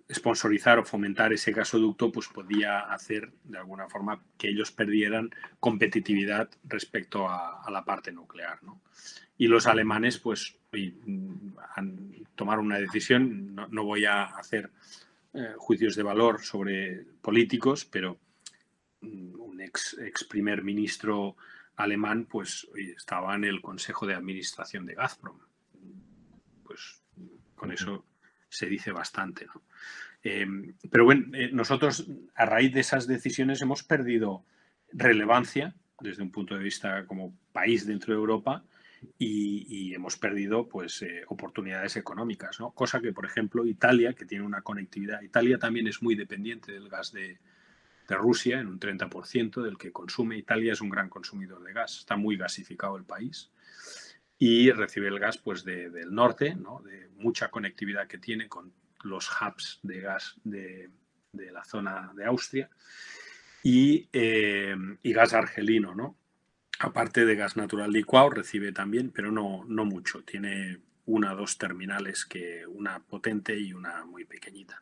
sponsorizar o fomentar ese gasoducto pues podía hacer de alguna forma que ellos perdieran competitividad respecto a la parte nuclear, ¿no? Y los alemanes pues tomaron una decisión, no voy a hacer juicios de valor sobre políticos, pero un ex primer ministro alemán pues estaba en el consejo de administración de Gazprom. Pues con eso se dice bastante, ¿no? Pero bueno, nosotros a raíz de esas decisiones hemos perdido relevancia desde un punto de vista como país dentro de Europa y hemos perdido pues oportunidades económicas, ¿no? Cosa que, por ejemplo, Italia, que tiene una conectividad, Italia también es muy dependiente del gas de Rusia, en un 30% del que consume. Italia es un gran consumidor de gas, está muy gasificado el país. y recibe el gas pues del norte, ¿no? De mucha conectividad que tiene con los hubs de gas de la zona de Austria y gas argelino, ¿no? Aparte de gas natural licuado, recibe también, pero no mucho. Tiene una o dos terminales, una potente y una muy pequeñita.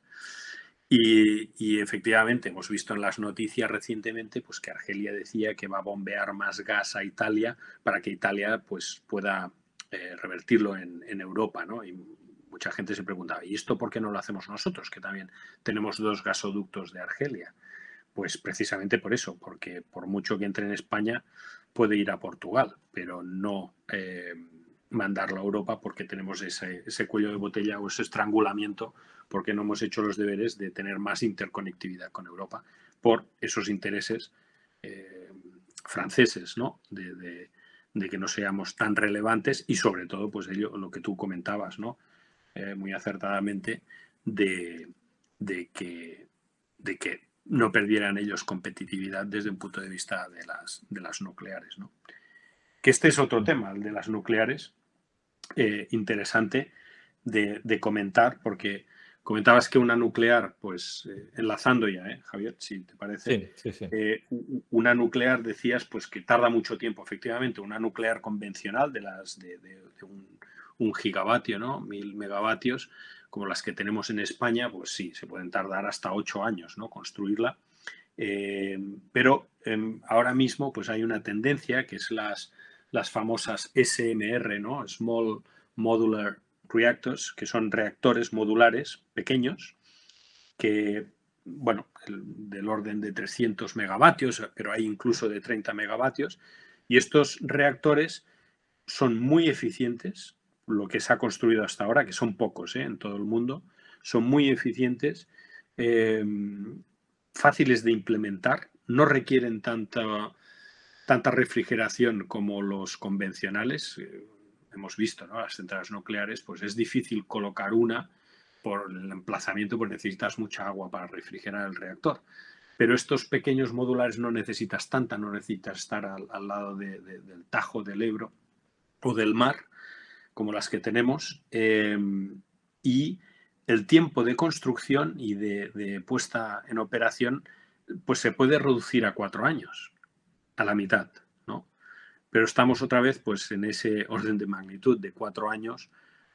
Y efectivamente hemos visto en las noticias recientemente pues, que Argelia decía que va a bombear más gas a Italia para que Italia pues, pueda revertirlo en Europa, ¿no? Y mucha gente se preguntaba, ¿y esto por qué no lo hacemos nosotros? Que también tenemos 2 gasoductos de Argelia. Pues precisamente por eso, porque por mucho que entre en España puede ir a Portugal, pero no mandarlo a Europa porque tenemos ese cuello de botella o ese estrangulamiento porque no hemos hecho los deberes de tener más interconectividad con Europa por esos intereses franceses, ¿no? De que no seamos tan relevantes y sobre todo, pues ello, lo que tú comentabas, ¿no? Muy acertadamente, de que no perdieran ellos competitividad desde un punto de vista de las nucleares, ¿no? Que este es otro tema, el de las nucleares, interesante de comentar, porque comentabas que una nuclear, pues enlazando ya, Javier, si te parece, Sí, sí, sí. una nuclear decías pues que tarda mucho tiempo, efectivamente, una nuclear convencional de un gigavatio, ¿no? 1000 megavatios, como las que tenemos en España, pues sí, se pueden tardar hasta 8 años, ¿no? Construirla. Pero ahora mismo pues hay una tendencia que es las famosas SMR, ¿no? Small Modular Reactors, que son reactores modulares pequeños, que, bueno, del orden de 300 megavatios, pero hay incluso de 30 megavatios, y estos reactores son muy eficientes, lo que se ha construido hasta ahora, que son pocos en todo el mundo, son muy eficientes, fáciles de implementar, no requieren tanta refrigeración como los convencionales. Hemos visto, ¿no? Las centrales nucleares, pues es difícil colocar una por el emplazamiento, pues necesitas mucha agua para refrigerar el reactor. Pero estos pequeños modulares no necesitas tanta, no necesitas estar al lado del Tajo, del Ebro o del mar, como las que tenemos, y el tiempo de construcción y de puesta en operación pues se puede reducir a 4 años, a la mitad, ¿no? Pero estamos otra vez pues en ese orden de magnitud de 4 años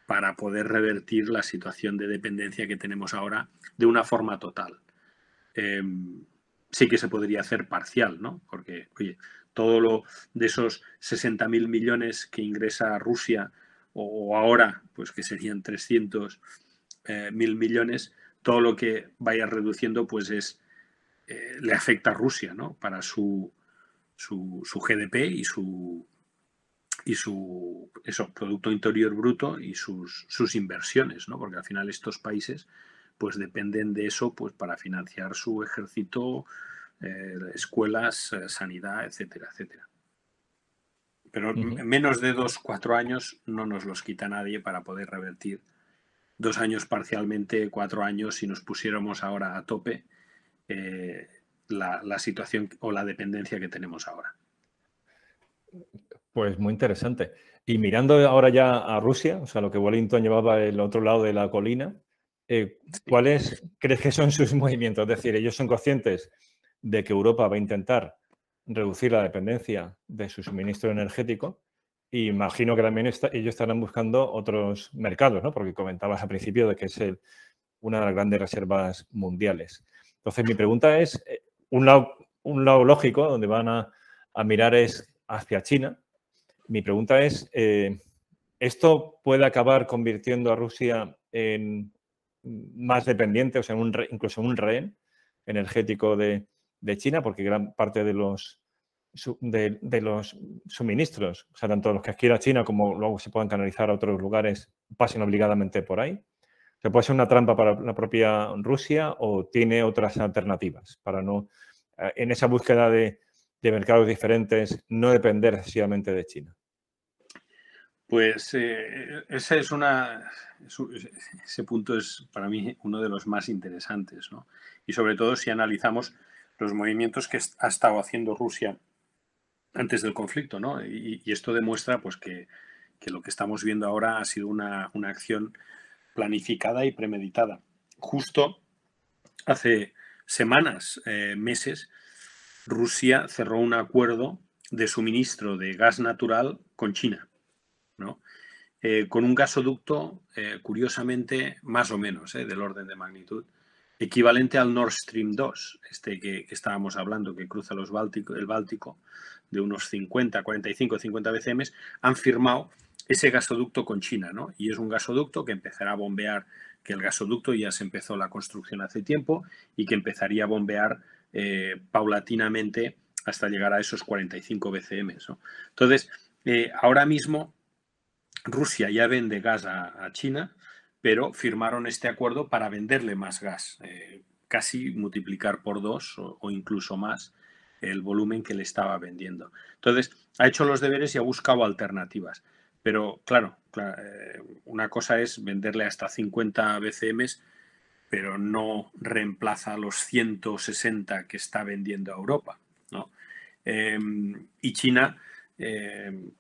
para poder revertir la situación de dependencia que tenemos ahora de una forma total. Sí que se podría hacer parcial, ¿no? Porque, oye, todo lo de esos 60.000 millones que ingresa Rusia o ahora, pues que serían 300.000 millones, todo lo que vaya reduciendo, pues le afecta a Rusia, ¿no? Para su GDP y su Producto Interior Bruto y sus inversiones, ¿no? Porque al final estos países pues dependen de eso pues para financiar su ejército, escuelas, sanidad, etcétera, etcétera. Pero Ujú. en menos de 2-4 años no nos los quita nadie para poder revertir 2 años parcialmente, 4 años si nos pusiéramos ahora a tope la situación o la dependencia que tenemos ahora. Pues muy interesante. Y mirando ahora ya a Rusia, o sea, lo que Wellington llevaba el otro lado de la colina, ¿cuáles crees que son sus movimientos? Es decir, ellos son conscientes de que Europa va a intentar reducir la dependencia de su suministro energético y imagino que también ellos estarán buscando otros mercados, ¿no? Porque comentabas al principio de que es una de las grandes reservas mundiales. Entonces, mi pregunta es, un lado lógico donde van a mirar es hacia China. Mi pregunta es, ¿esto puede acabar convirtiendo a Rusia en más dependiente, o sea, incluso en un rehén energético de China? Porque gran parte de los suministros, o sea, tanto los que adquiera China como luego se puedan canalizar a otros lugares, pasen obligadamente por ahí. ¿Se puede ser una trampa para la propia Rusia o tiene otras alternativas para no, en esa búsqueda de mercados diferentes, no depender excesivamente de China? Pues ese punto es para mí uno de los más interesantes, ¿no? Y sobre todo si analizamos los movimientos que ha estado haciendo Rusia antes del conflicto, ¿no? Y esto demuestra pues que que lo que estamos viendo ahora ha sido una acción planificada y premeditada. Justo hace semanas, meses, Rusia cerró un acuerdo de suministro de gas natural con China, ¿no? Con un gasoducto, curiosamente, más o menos, del orden de magnitud, equivalente al Nord Stream 2, que estábamos hablando, que cruza el Báltico, de unos 50, 45, 50 BCM, han firmado ese gasoducto con China, ¿no? Y es un gasoducto que empezará a bombear, que el gasoducto ya se empezó la construcción hace tiempo y que empezaría a bombear paulatinamente hasta llegar a esos 45 BCM, ¿no? Entonces, ahora mismo Rusia ya vende gas a China, pero firmaron este acuerdo para venderle más gas, casi multiplicar por 2 o incluso más el volumen que le estaba vendiendo. Entonces, ha hecho los deberes y ha buscado alternativas. Pero claro, una cosa es venderle hasta 50 BCM, pero no reemplaza los 160 que está vendiendo a Europa, ¿no? Y China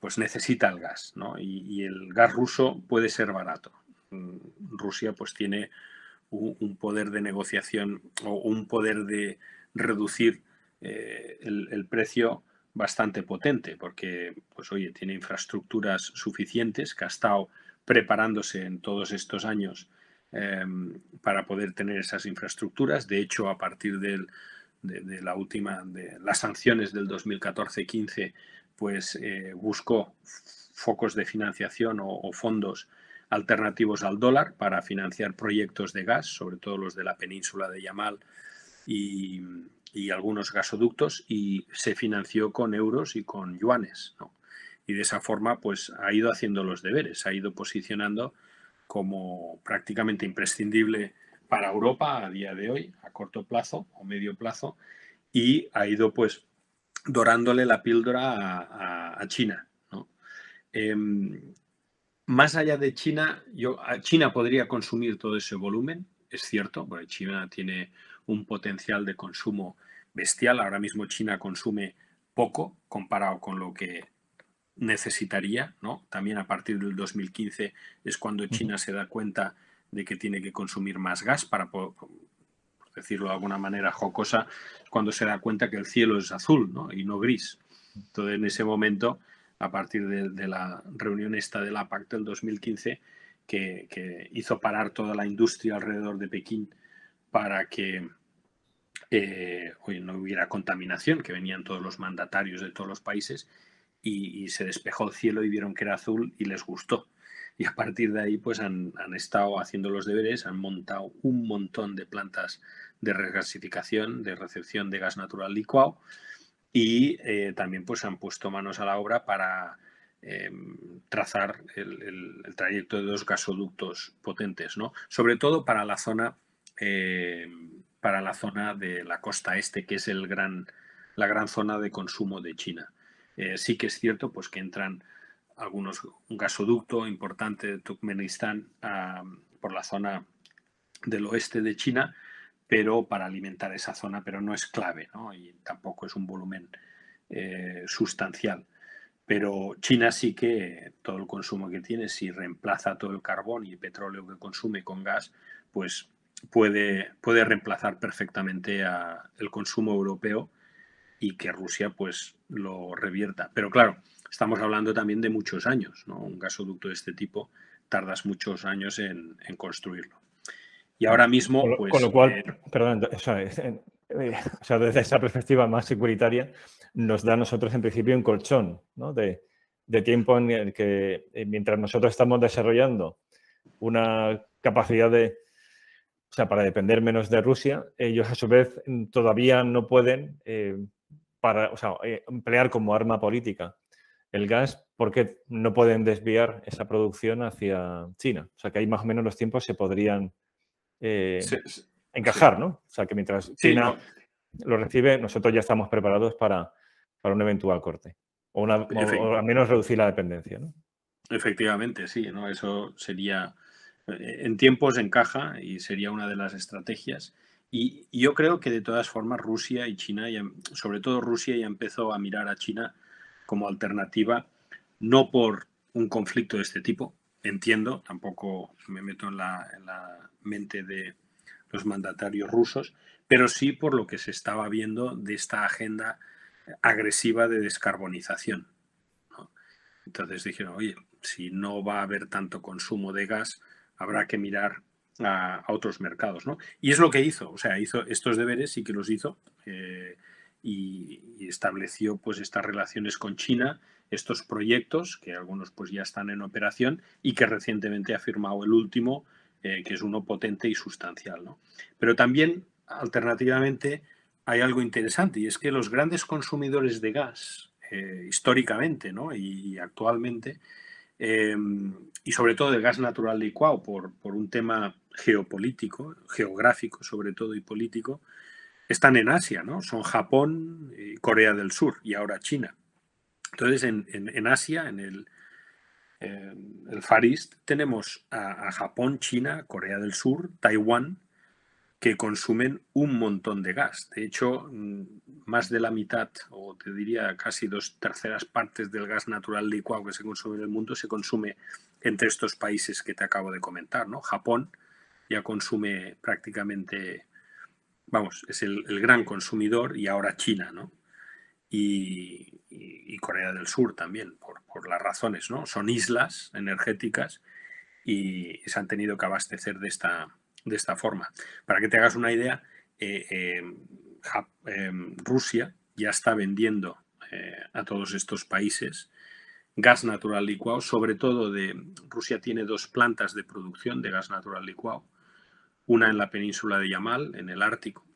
pues necesita el gas, ¿no? Y el gas ruso puede ser barato. Rusia pues tiene un poder de negociación o un poder de reducir el precio bastante potente, porque pues oye, tiene infraestructuras suficientes, que ha estado preparándose en todos estos años para poder tener esas infraestructuras. De hecho, a partir de las sanciones del 2014-15, pues buscó focos de financiación o fondos alternativos al dólar para financiar proyectos de gas, sobre todo los de la península de Yamal y algunos gasoductos, y se financió con euros y con yuanes, ¿no? Y de esa forma pues ha ido haciendo los deberes, ha ido posicionando como prácticamente imprescindible para Europa a día de hoy, a corto plazo o medio plazo, y ha ido pues dorándole la píldora a China, ¿no? Más allá de China, China podría consumir todo ese volumen, es cierto, porque China tiene un potencial de consumo bestial. Ahora mismo China consume poco comparado con lo que necesitaría, ¿no? También a partir del 2015 es cuando China se da cuenta de que tiene que consumir más gas para, por decirlo de alguna manera jocosa, cuando se da cuenta que el cielo es azul, ¿no? Y no gris. Entonces, en ese momento, a partir de la reunión esta de la PAC del 2015, que hizo parar toda la industria alrededor de Pekín para que no hubiera contaminación, que venían todos los mandatarios de todos los países, y se despejó el cielo y vieron que era azul y les gustó. Y a partir de ahí pues han estado haciendo los deberes, han montado un montón de plantas de regasificación, de recepción de gas natural licuado, y también pues han puesto manos a la obra para trazar el trayecto de 2 gasoductos potentes, ¿no? Sobre todo para la zona de la costa este, que es la gran zona de consumo de China. Sí que es cierto pues que entran un gasoducto importante de Turkmenistán por la zona del oeste de China, pero para alimentar esa zona, pero no es clave, ¿no? Y tampoco es un volumen sustancial. Pero China sí que todo el consumo que tiene, si reemplaza todo el carbón y el petróleo que consume con gas, pues puede reemplazar perfectamente el consumo europeo y que Rusia pues lo revierta. Pero claro, estamos hablando también de muchos años, ¿no? Un gasoducto de este tipo tardas muchos años en construirlo. Y ahora mismo, pues... Con lo cual, perdón, o sea, desde esa perspectiva más securitaria, nos da a nosotros en principio un colchón, ¿no? de tiempo en el que mientras nosotros estamos desarrollando una capacidad para depender menos de Rusia, ellos a su vez todavía no pueden emplear como arma política el gas porque no pueden desviar esa producción hacia China. O sea, que ahí más o menos los tiempos se podrían encajar, sí. ¿no? O sea, que mientras China lo recibe, nosotros ya estamos preparados para un eventual corte. O al menos reducir la dependencia, ¿no? Efectivamente, sí, ¿no? Eso sería... En tiempos encaja y sería una de las estrategias. Y yo creo que de todas formas Rusia y China, sobre todo Rusia, ya empezó a mirar a China como alternativa, no por un conflicto de este tipo. Entiendo, tampoco me meto en la mente de los mandatarios rusos, pero sí por lo que se estaba viendo de esta agenda agresiva de descarbonización, ¿no? Entonces dijeron, oye, si no va a haber tanto consumo de gas, habrá que mirar a otros mercados, ¿no? Y es lo que hizo, o sea, hizo estos deberes, sí que los hizo, y estableció pues estas relaciones con China, estos proyectos, que algunos pues ya están en operación y que recientemente ha firmado el último, que es uno potente y sustancial, ¿no? Pero también, alternativamente, hay algo interesante, y es que los grandes consumidores de gas, históricamente, ¿no? y actualmente, y sobre todo de gas natural licuado por un tema geopolítico, geográfico sobre todo y político, están en Asia, ¿no? Son Japón, Corea del Sur y ahora China. Entonces, en Asia, en el Far East, tenemos a Japón, China, Corea del Sur, Taiwán, que consumen un montón de gas. De hecho, más de la mitad, o te diría casi 2/3 partes del gas natural licuado que se consume en el mundo se consume entre estos países que te acabo de comentar, ¿no? Japón ya consume prácticamente, vamos, es el gran consumidor, y ahora China, ¿no? Y Corea del Sur también, por las razones, ¿no? Son islas energéticas y se han tenido que abastecer de esta forma. Para que te hagas una idea, Rusia ya está vendiendo a todos estos países gas natural licuado, sobre todo Rusia tiene 2 plantas de producción de gas natural licuado, una en la península de Yamal, en el Ártico,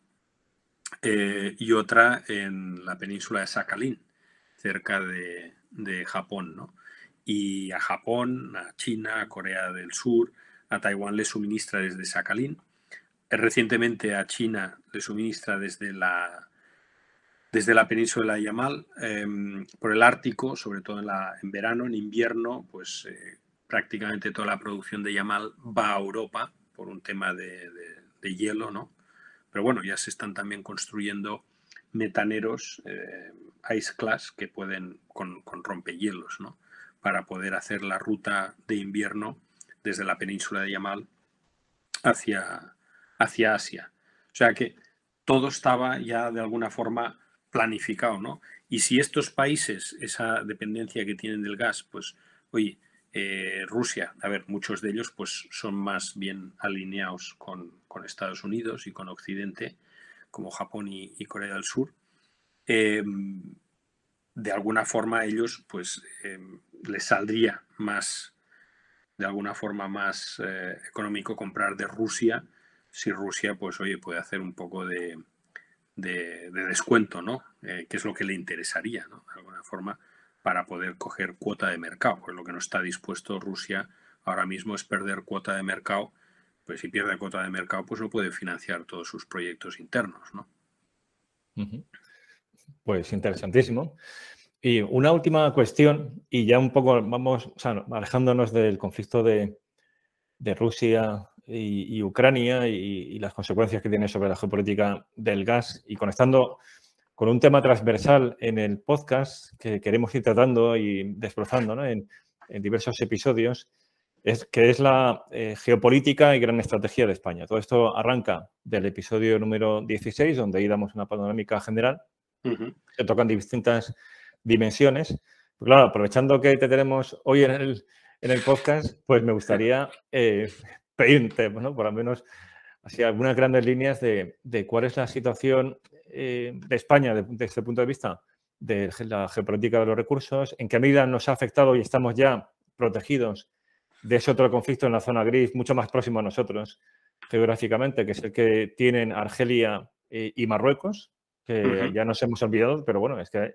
y otra en la península de Sakhalín, cerca de Japón, ¿no? Y a Japón, a China, a Corea del Sur, a Taiwán le suministra desde Sakhalín. Recientemente a China le suministra desde la península de Yamal, por el Ártico, sobre todo en verano. En invierno, pues prácticamente toda la producción de Yamal va a Europa por un tema de hielo, ¿no? Pero bueno, ya se están también construyendo metaneros Ice Class que pueden con rompehielos, ¿no? Para poder hacer la ruta de invierno desde la península de Yamal hacia Asia. O sea que todo estaba ya de alguna forma planificado, ¿no? Y si estos países, esa dependencia que tienen del gas, pues, oye, Rusia, a ver, muchos de ellos pues son más bien alineados con Estados Unidos y con Occidente, como Japón y Corea del Sur. De alguna forma a ellos pues les saldría más, de alguna forma más económico comprar de Rusia, si Rusia pues oye puede hacer un poco de descuento, ¿no? Que es lo que le interesaría, ¿no? De alguna forma, para poder coger cuota de mercado. Pues lo que no está dispuesto Rusia ahora mismo es perder cuota de mercado. Pues si pierde cuota de mercado, pues no puede financiar todos sus proyectos internos, ¿no? Pues interesantísimo. Y una última cuestión, y ya un poco vamos, o sea, alejándonos del conflicto de Rusia y Ucrania y las consecuencias que tiene sobre la geopolítica del gas, y conectando con un tema transversal en el podcast que queremos ir tratando y desbrozando, ¿no? en diversos episodios, que es la geopolítica y gran estrategia de España. Todo esto arranca del episodio número 16, donde ahí damos una panorámica general. Se tocan distintas dimensiones. Pues claro, aprovechando que te tenemos hoy en el podcast, pues me gustaría pedirte, ¿no? Por lo menos así algunas grandes líneas de cuál es la situación de España desde este punto de vista de la geopolítica de los recursos, en qué medida nos ha afectado y estamos ya protegidos de ese otro conflicto en la zona gris, mucho más próximo a nosotros geográficamente, que es el que tienen Argelia y Marruecos, que ya nos hemos olvidado, pero bueno, es que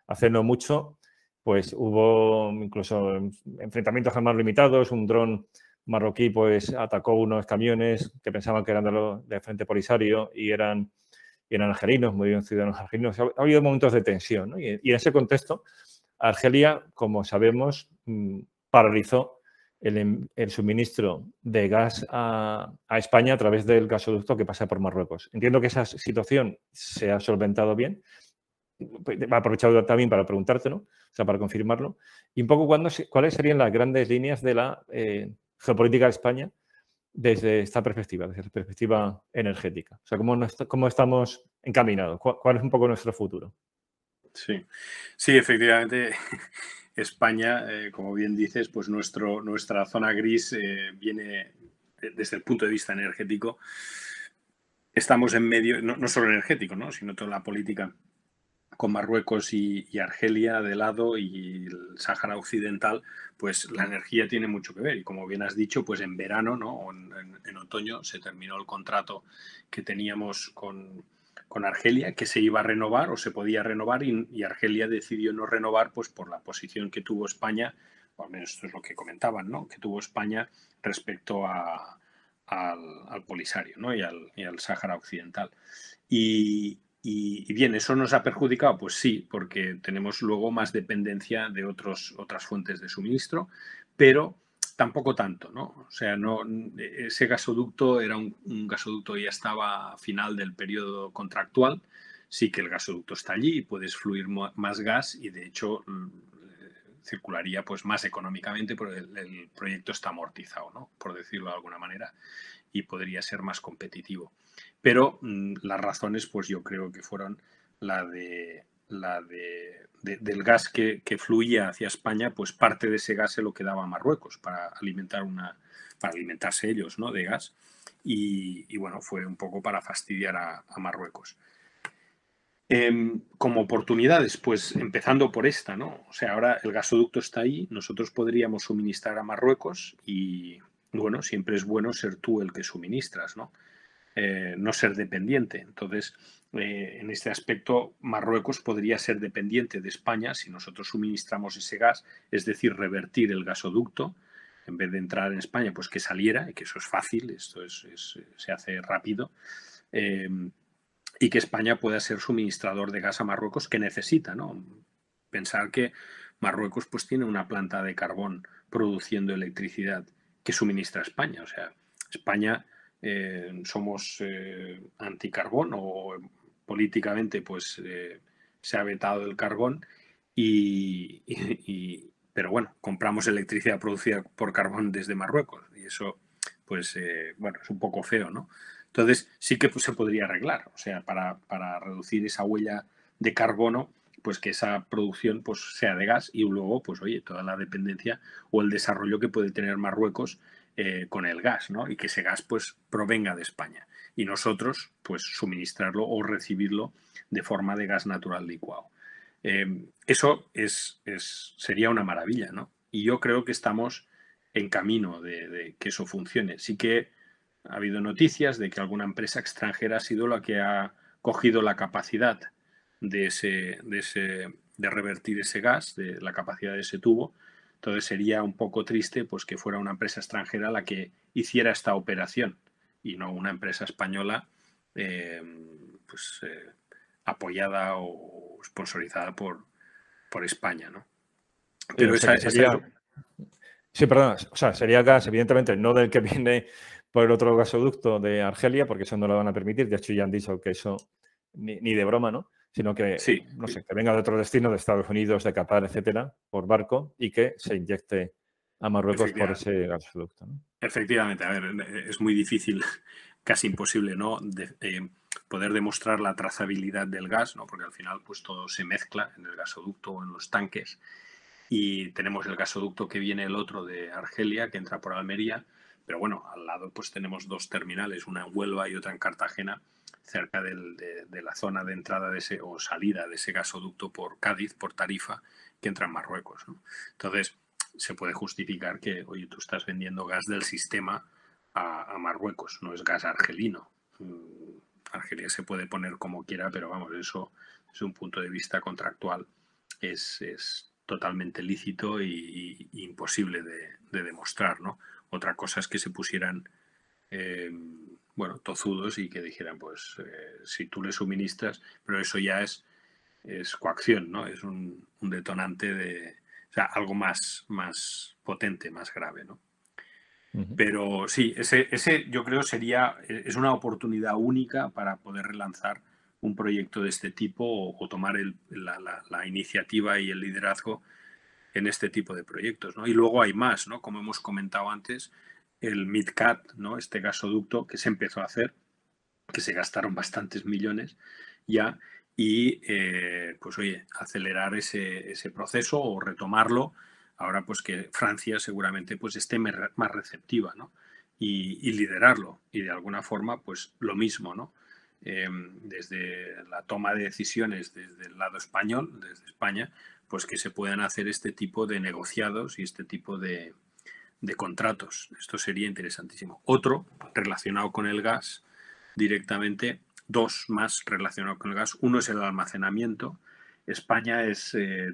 hace no mucho pues hubo incluso enfrentamientos armados limitados, un dron marroquí pues atacó unos camiones que pensaban que eran del Frente Polisario y eran argelinos, murieron ciudadanos argelinos. Ha habido momentos de tensión, ¿no? Y en ese contexto, Argelia, como sabemos, paralizó el suministro de gas a España a través del gasoducto que pasa por Marruecos. Entiendo que esa situación se ha solventado bien, he aprovechado también para preguntártelo, o sea, para confirmarlo, y un poco cuáles serían las grandes líneas de la geopolítica de España desde esta perspectiva, desde la perspectiva energética. O sea, cómo estamos encaminados, cuál es un poco nuestro futuro. Sí, sí, efectivamente, España, como bien dices, pues nuestra zona gris viene desde el punto de vista energético. Estamos en medio, no solo energético, ¿no?, sino toda la política con Marruecos y Argelia de lado y el Sáhara Occidental, pues la energía tiene mucho que ver. Y como bien has dicho, pues en verano, ¿no?, o en otoño se terminó el contrato que teníamos con Argelia, que se iba a renovar o se podía renovar, y Argelia decidió no renovar, pues por la posición que tuvo España, o al menos esto es lo que comentaban, ¿no?, que tuvo España respecto al Polisario, ¿no?, y al Sáhara Occidental. Y bien, ¿eso nos ha perjudicado? Pues sí, porque tenemos luego más dependencia de otras fuentes de suministro, pero tampoco tanto, ¿no? O sea, ese gasoducto era un gasoducto que ya estaba a final del periodo contractual. Sí que el gasoducto está allí y puedes fluir más gas y, de hecho, circularía pues más económicamente porque el proyecto está amortizado, ¿no?, por decirlo de alguna manera, y podría ser más competitivo. Pero las razones, pues yo creo que fueron del gas que fluía hacia España, pues parte de ese gas se lo quedaba a Marruecos para alimentarse ellos, ¿no?, de gas. Y bueno, fue un poco para fastidiar a Marruecos. Como oportunidades, pues empezando por esta, ¿no? O sea, ahora el gasoducto está ahí, nosotros podríamos suministrar a Marruecos y, bueno, siempre es bueno ser tú el que suministras, ¿no? No ser dependiente. Entonces, en este aspecto, Marruecos podría ser dependiente de España si nosotros suministramos ese gas, es decir, revertir el gasoducto, en vez de entrar en España, pues que saliera, y que eso es fácil, esto se hace rápido, y que España pueda ser suministrador de gas a Marruecos, que necesita, ¿no? Pensar que Marruecos pues tiene una planta de carbón produciendo electricidad que suministra a España. O sea, España somos anticarbón, o políticamente pues se ha vetado el carbón pero bueno, compramos electricidad producida por carbón desde Marruecos y eso pues bueno, es un poco feo, ¿no? Entonces sí que pues, se podría arreglar, o sea, para reducir esa huella de carbono, pues que esa producción pues sea de gas y luego, pues oye, toda la dependencia o el desarrollo que puede tener Marruecos con el gas, ¿no? Y que ese gas pues provenga de España y nosotros pues suministrarlo o recibirlo de forma de gas natural licuado. Eso sería una maravilla, ¿no? Y yo creo que estamos en camino de que eso funcione. Sí que ha habido noticias de que alguna empresa extranjera ha sido la que ha cogido la capacidad de revertir ese gas, de la capacidad de ese tubo. Entonces sería un poco triste pues, que fuera una empresa extranjera la que hiciera esta operación y no una empresa española apoyada o sponsorizada por España, ¿no? Pero sería... Sí, perdón. O sea, sería gas, evidentemente, no del que viene por el otro gasoducto de Argelia, porque eso no lo van a permitir. De hecho, ya han dicho que eso ni de broma, ¿no? Sino que, sí, no sé, que venga de otro destino, de Estados Unidos, de Qatar, etcétera, por barco y que se inyecte a Marruecos por ese gasoducto, ¿no? Efectivamente, a ver, es muy difícil, casi imposible, ¿no?, poder demostrar la trazabilidad del gas, ¿no? Porque al final pues todo se mezcla en el gasoducto o en los tanques. Y tenemos el gasoducto que viene el otro de Argelia, que entra por Almería, pero bueno, al lado pues tenemos dos terminales, una en Huelva y otra en Cartagena, cerca de la zona de entrada o salida de ese gasoducto por Cádiz, por Tarifa, que entra en Marruecos, ¿no? Entonces, se puede justificar que, oye, tú estás vendiendo gas del sistema a Marruecos, no es gas argelino. Argelia se puede poner como quiera, pero vamos, eso desde un punto de vista contractual es totalmente lícito y imposible de demostrar, ¿no? Otra cosa es que se pusieran, bueno, tozudos y que dijeran, pues, si tú le suministras, pero eso ya es coacción, ¿no? Es un detonante o sea, algo más potente, más grave, ¿no? Pero sí, ese yo creo es una oportunidad única para poder relanzar un proyecto de este tipo o tomar la iniciativa y el liderazgo en este tipo de proyectos, ¿no? Y luego hay más, ¿no? Como hemos comentado antes, el MidCat, ¿no? Este gasoducto que se empezó a hacer, que se gastaron bastantes millones ya, y pues oye, acelerar ese proceso o retomarlo, ahora pues que Francia seguramente pues esté más receptiva, ¿no? Y liderarlo, y de alguna forma pues lo mismo, ¿no? Desde la toma de decisiones desde el lado español, desde España, pues que se puedan hacer este tipo de negociados y este tipo de contratos. Esto sería interesantísimo. Otro relacionado con el gas directamente, dos más relacionados con el gas. Uno es el almacenamiento. España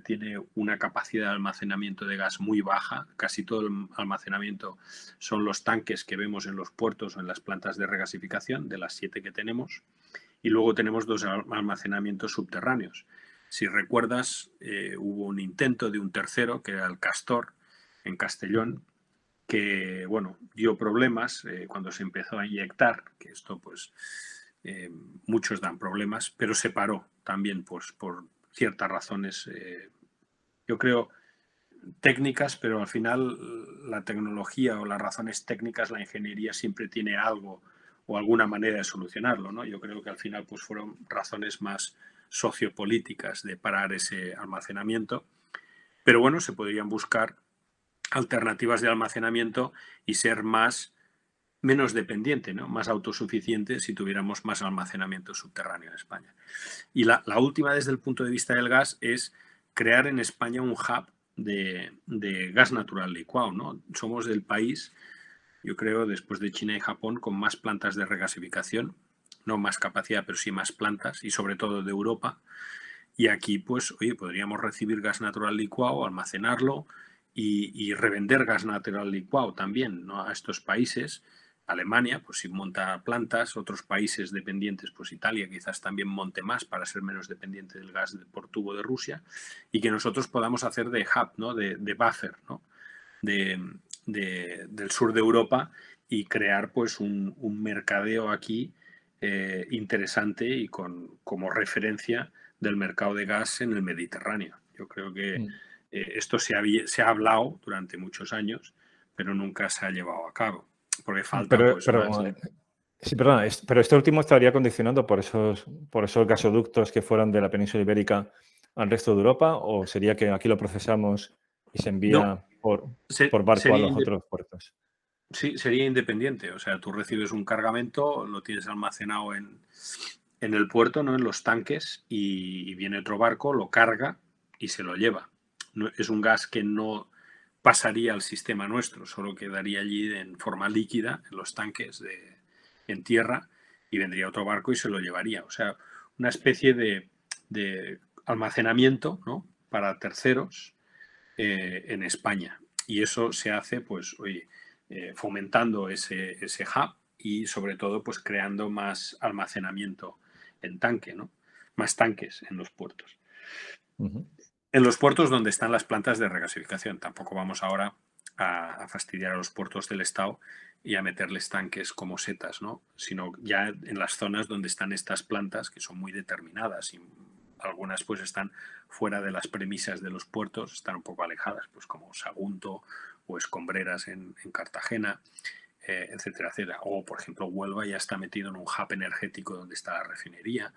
tiene una capacidad de almacenamiento de gas muy baja. Casi todo el almacenamiento son los tanques que vemos en los puertos o en las plantas de regasificación, de las 7 que tenemos. Y luego tenemos 2 almacenamientos subterráneos. Si recuerdas, hubo un intento de un tercero, que era el Castor, en Castellón, que, bueno, dio problemas cuando se empezó a inyectar, que esto, pues, muchos dan problemas, pero se paró también, pues, por ciertas razones, yo creo, técnicas, pero al final la tecnología o las razones técnicas, la ingeniería siempre tiene algo o alguna manera de solucionarlo, ¿no? Yo creo que al final pues fueron razones más sociopolíticas de parar ese almacenamiento, pero bueno, se podrían buscar alternativas de almacenamiento y ser menos dependiente, ¿no? Más autosuficiente si tuviéramos más almacenamiento subterráneo en España. Y la última desde el punto de vista del gas es crear en España un hub de gas natural licuado, ¿no? Somos el país, yo creo, después de China y Japón, con más plantas de regasificación, no más capacidad, pero sí más plantas, y sobre todo de Europa. Y aquí, pues, oye, podríamos recibir gas natural licuado, almacenarlo y revender gas natural licuado también, ¿no? A estos países. Alemania, pues si monta plantas, otros países dependientes, pues Italia quizás también monte más para ser menos dependiente del gas por tubo de Rusia, y que nosotros podamos hacer de hub, ¿no? de buffer, ¿no? Del sur de Europa, y crear pues un mercadeo aquí interesante y como referencia del mercado de gas en el Mediterráneo. Yo creo que esto se ha hablado durante muchos años, pero nunca se ha llevado a cabo, porque falta Pero, pues más. pero, sí, perdona, pero este último estaría condicionado por esos gasoductos que fueran de la península ibérica al resto de Europa, o sería que aquí lo procesamos y se No, envía por barco a sería, los otros puertos. sí, sería independiente. O sea, tú recibes un cargamento, lo tienes almacenado en el puerto, ¿no? En los tanques, y viene otro barco, lo carga y se lo lleva. No, es un gas que no pasaría al sistema nuestro, solo quedaría allí en forma líquida en los tanques en tierra, y vendría otro barco y se lo llevaría. O sea, una especie de almacenamiento, ¿no? Para terceros en España. Y eso se hace, pues, oye, fomentando ese hub y sobre todo, pues, creando más almacenamiento en tanque, ¿no? Más tanques en los puertos. Ujú. En los puertos donde están las plantas de regasificación. Tampoco vamos ahora a fastidiar a los puertos del Estado y a meterles tanques como setas, ¿no? Sino ya en las zonas donde están estas plantas, que son muy determinadas, y algunas pues están fuera de las premisas de los puertos, están un poco alejadas, pues como Sagunto o Escombreras en Cartagena, etcétera, etcétera. O, por ejemplo, Huelva ya está metido en un hub energético donde está la refinería.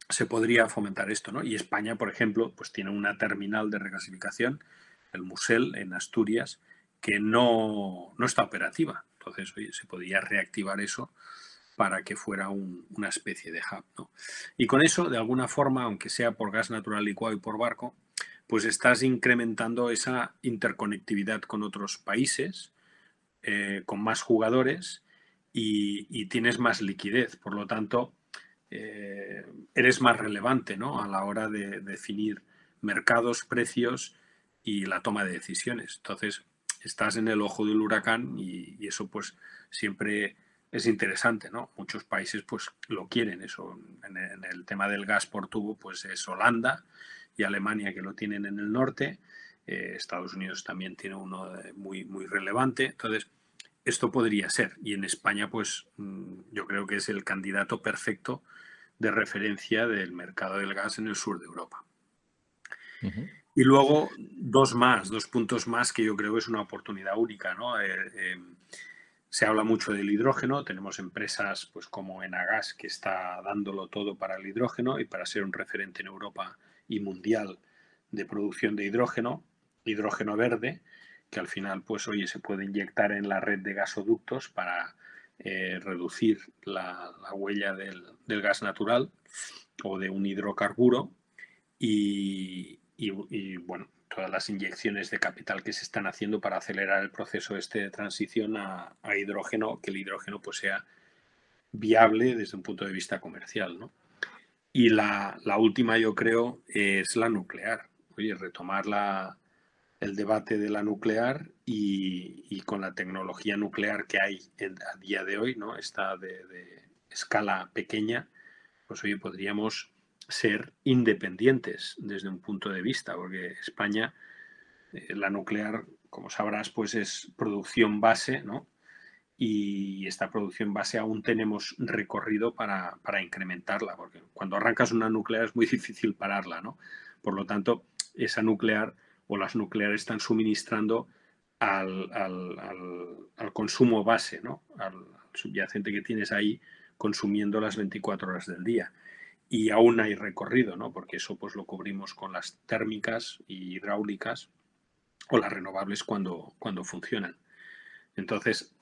Se podría fomentar esto, ¿no? Y España, por ejemplo, pues tiene una terminal de regasificación, el Musel, en Asturias, que no está operativa. Entonces, oye, se podría reactivar eso para que fuera una especie de hub, ¿no? Y con eso, de alguna forma, aunque sea por gas natural licuado y por barco, pues estás incrementando esa interconectividad con otros países, con más jugadores, y tienes más liquidez. Por lo tanto, eres más relevante, ¿no? A la hora de definir mercados, precios y la toma de decisiones. Entonces, estás en el ojo del huracán, y eso pues siempre es interesante, ¿no? Muchos países pues lo quieren eso. En el tema del gas por tubo pues es Holanda y Alemania, que lo tienen en el norte. Estados Unidos también tiene uno muy, muy relevante. Entonces, esto podría ser. Y en España pues yo creo que es el candidato perfecto de referencia del mercado del gas en el sur de Europa. Ujú. Y luego dos puntos más que yo creo que es una oportunidad única, ¿no? Se habla mucho del hidrógeno, tenemos empresas pues como Enagas que está dándolo todo para el hidrógeno y para ser un referente en Europa y mundial de producción de hidrógeno verde, que al final pues oye se puede inyectar en la red de gasoductos para reducir la huella del gas natural o de un hidrocarburo y, bueno, todas las inyecciones de capital que se están haciendo para acelerar el proceso este de transición a hidrógeno, que el hidrógeno pues sea viable desde un punto de vista comercial, ¿no? Y la última, yo creo, es la nuclear. Oye, retomar el debate de la nuclear y con la tecnología nuclear que hay a día de hoy, ¿no? Esta de escala pequeña, pues oye, podríamos ser independientes desde un punto de vista, porque España, la nuclear, como sabrás, pues es producción base, ¿no? Y esta producción base aún tenemos recorrido para incrementarla, porque cuando arrancas una nuclear es muy difícil pararla, ¿no? Por lo tanto, esa nuclear o las nucleares están suministrando al consumo base, ¿no? Al subyacente que tienes ahí consumiendo las 24 horas del día. Y aún hay recorrido, ¿no? Porque eso pues lo cubrimos con las térmicas y hidráulicas o las renovables cuando funcionan. Entonces,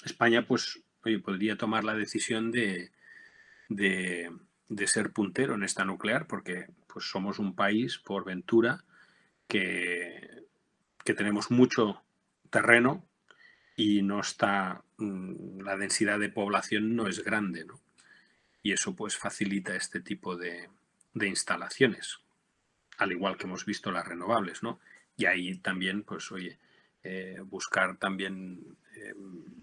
España, pues, oye, podría tomar la decisión de ser puntero en esta nuclear, porque pues, somos un país, por ventura, que tenemos mucho terreno y no está, la densidad de población no es grande, ¿no? Y eso pues facilita este tipo de instalaciones, al igual que hemos visto las renovables, ¿no? Y ahí también, pues oye, buscar también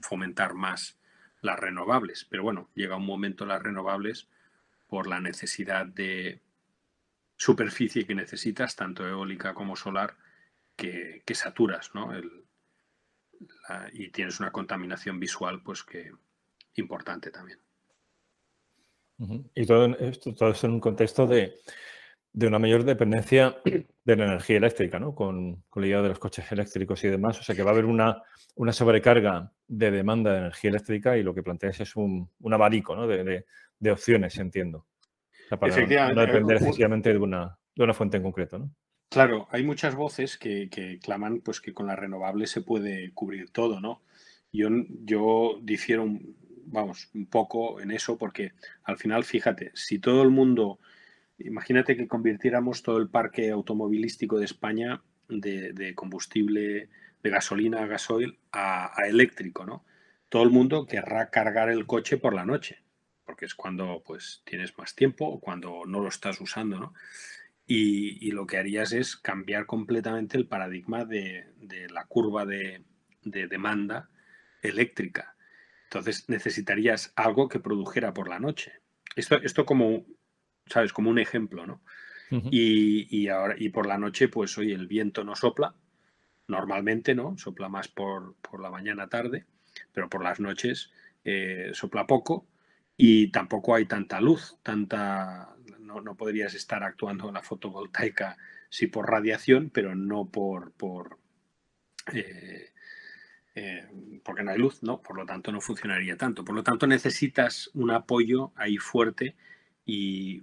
fomentar más las renovables. Pero bueno, llega un momento las renovables por la necesidad de superficie que necesitas, tanto eólica como solar, que saturas, ¿no? Y tienes una contaminación visual, pues que importante también. Ujú. Y todo esto en un contexto de una mayor dependencia de la energía eléctrica, ¿no? Con la llegada de los coches eléctricos y demás. O sea que va a haber una sobrecarga de demanda de energía eléctrica y lo que planteas es un abanico, ¿no? de opciones, entiendo. O sea, para no Efectivamente, depender excesivamente de una fuente en concreto, ¿no? claro, hay muchas voces que claman pues que con las renovables se puede cubrir todo, ¿no? Yo difiero, vamos, un poco en eso porque al final, fíjate, si todo el mundo, imagínate que convirtiéramos todo el parque automovilístico de España de combustible, de gasolina a gasoil a eléctrico, ¿no? Todo el mundo querrá cargar el coche por la noche, porque es cuando pues tienes más tiempo o cuando no lo estás usando, ¿no? Y lo que harías es cambiar completamente el paradigma de la curva de demanda eléctrica. Entonces necesitarías algo que produjera por la noche. Esto como, ¿sabes? Como un ejemplo, ¿no? Ujú. Y por la noche, pues hoy el viento no sopla, normalmente, ¿no? Sopla más por la mañana tarde, pero por las noches sopla poco y tampoco hay tanta luz, no podrías estar actuando en la fotovoltaica, sí por radiación, pero no eh, eh, porque no hay luz, ¿no? Por lo tanto no funcionaría tanto. Por lo tanto necesitas un apoyo ahí fuerte y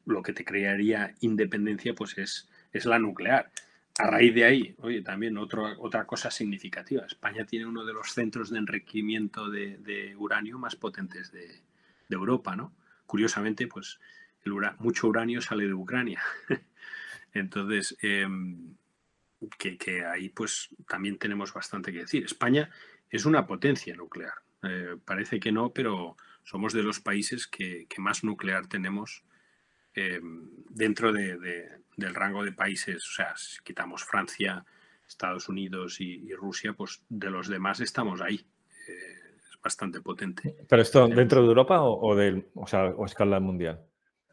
lo que te crearía independencia pues es la nuclear. A raíz de ahí, oye, también otra cosa significativa. España tiene uno de los centros de enriquecimiento de uranio más potentes de Europa, ¿no? Curiosamente, pues mucho uranio sale de Ucrania. Entonces, que ahí pues también tenemos bastante que decir. España es una potencia nuclear. Parece que no, pero somos de los países que más nuclear tenemos dentro del rango de países. O sea, si quitamos Francia, Estados Unidos y Rusia, pues de los demás estamos ahí. Es bastante potente. ¿Pero esto Tenemos dentro de Europa o sea, o a escala mundial?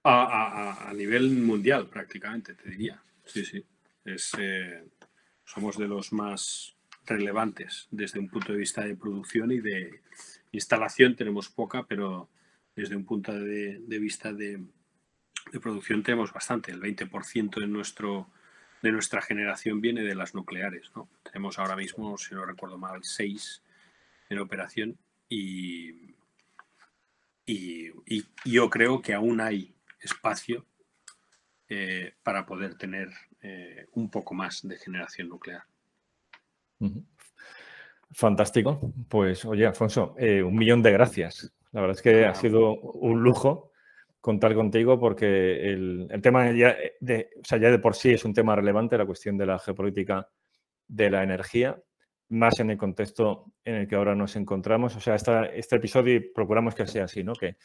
a nivel mundial prácticamente, te Ujú. diría. Sí, sí. Es, somos de los más relevantes desde un punto de vista de producción y de instalación. Tenemos poca, pero desde un punto de vista de producción tenemos bastante. El 20% de nuestra generación viene de las nucleares, ¿no? Tenemos ahora mismo, si no recuerdo mal, 6 en operación y yo creo que aún hay espacio para poder tener un poco más de generación nuclear. Fantástico. Pues, oye, Alfonso, 1.000.000 de gracias. La verdad es que ha sido un lujo contar contigo porque el tema ya de por sí es un tema relevante, la cuestión de la geopolítica de la energía, más en el contexto en el que ahora nos encontramos. O sea, este episodio, y procuramos que sea así, ¿no? Que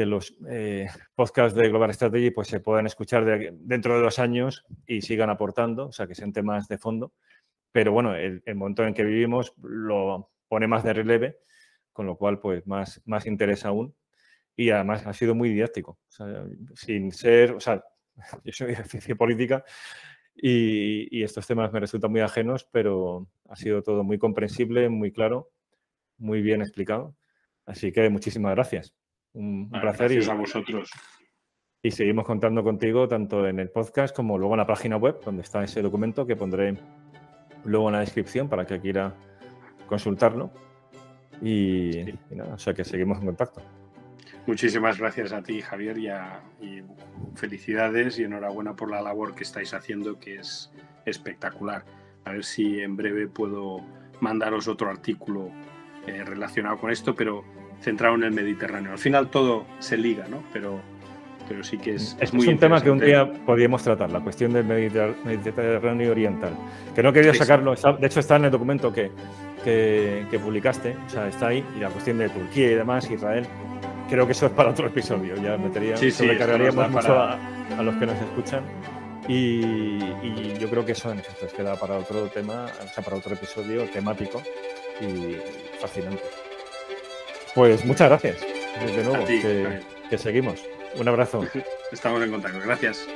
los podcasts de Global Strategy pues, se puedan escuchar dentro de 2 años y sigan aportando, o sea, que sean temas de fondo. Pero bueno, el momento en que vivimos lo pone más de relieve, con lo cual, pues, más interés aún. Y además ha sido muy didáctico. O sea, sin ser... O sea, yo soy de ciencia política y estos temas me resultan muy ajenos, pero ha sido todo muy comprensible, muy claro, muy bien explicado. Así que muchísimas gracias. Un placer. Gracias a vosotros. Y seguimos contando contigo tanto en el podcast como luego en la página web, donde está ese documento que pondré luego en la descripción para que quiera consultarlo. Y nada, o sea que seguimos en contacto. Muchísimas gracias a ti, Javier, y felicidades y enhorabuena por la labor que estáis haciendo, que es espectacular. A ver si en breve puedo mandaros otro artículo relacionado con esto, pero centrado en el Mediterráneo. Al final todo se liga, ¿no? Pero sí que es muy interesante. Es un tema que un día podríamos tratar, la cuestión del Mediterráneo oriental. Que no quería sacarlo, de hecho está en el documento que publicaste, o sea, está ahí, y la cuestión de Turquía y demás, Israel. Creo que eso es para otro episodio, ya sobrecargaríamos mucho a los que nos escuchan y yo creo que eso en efecto queda para otro tema, o sea, para otro episodio temático y fascinante. Pues muchas gracias, desde nuevo, que seguimos. Un abrazo. Estamos en contacto, gracias.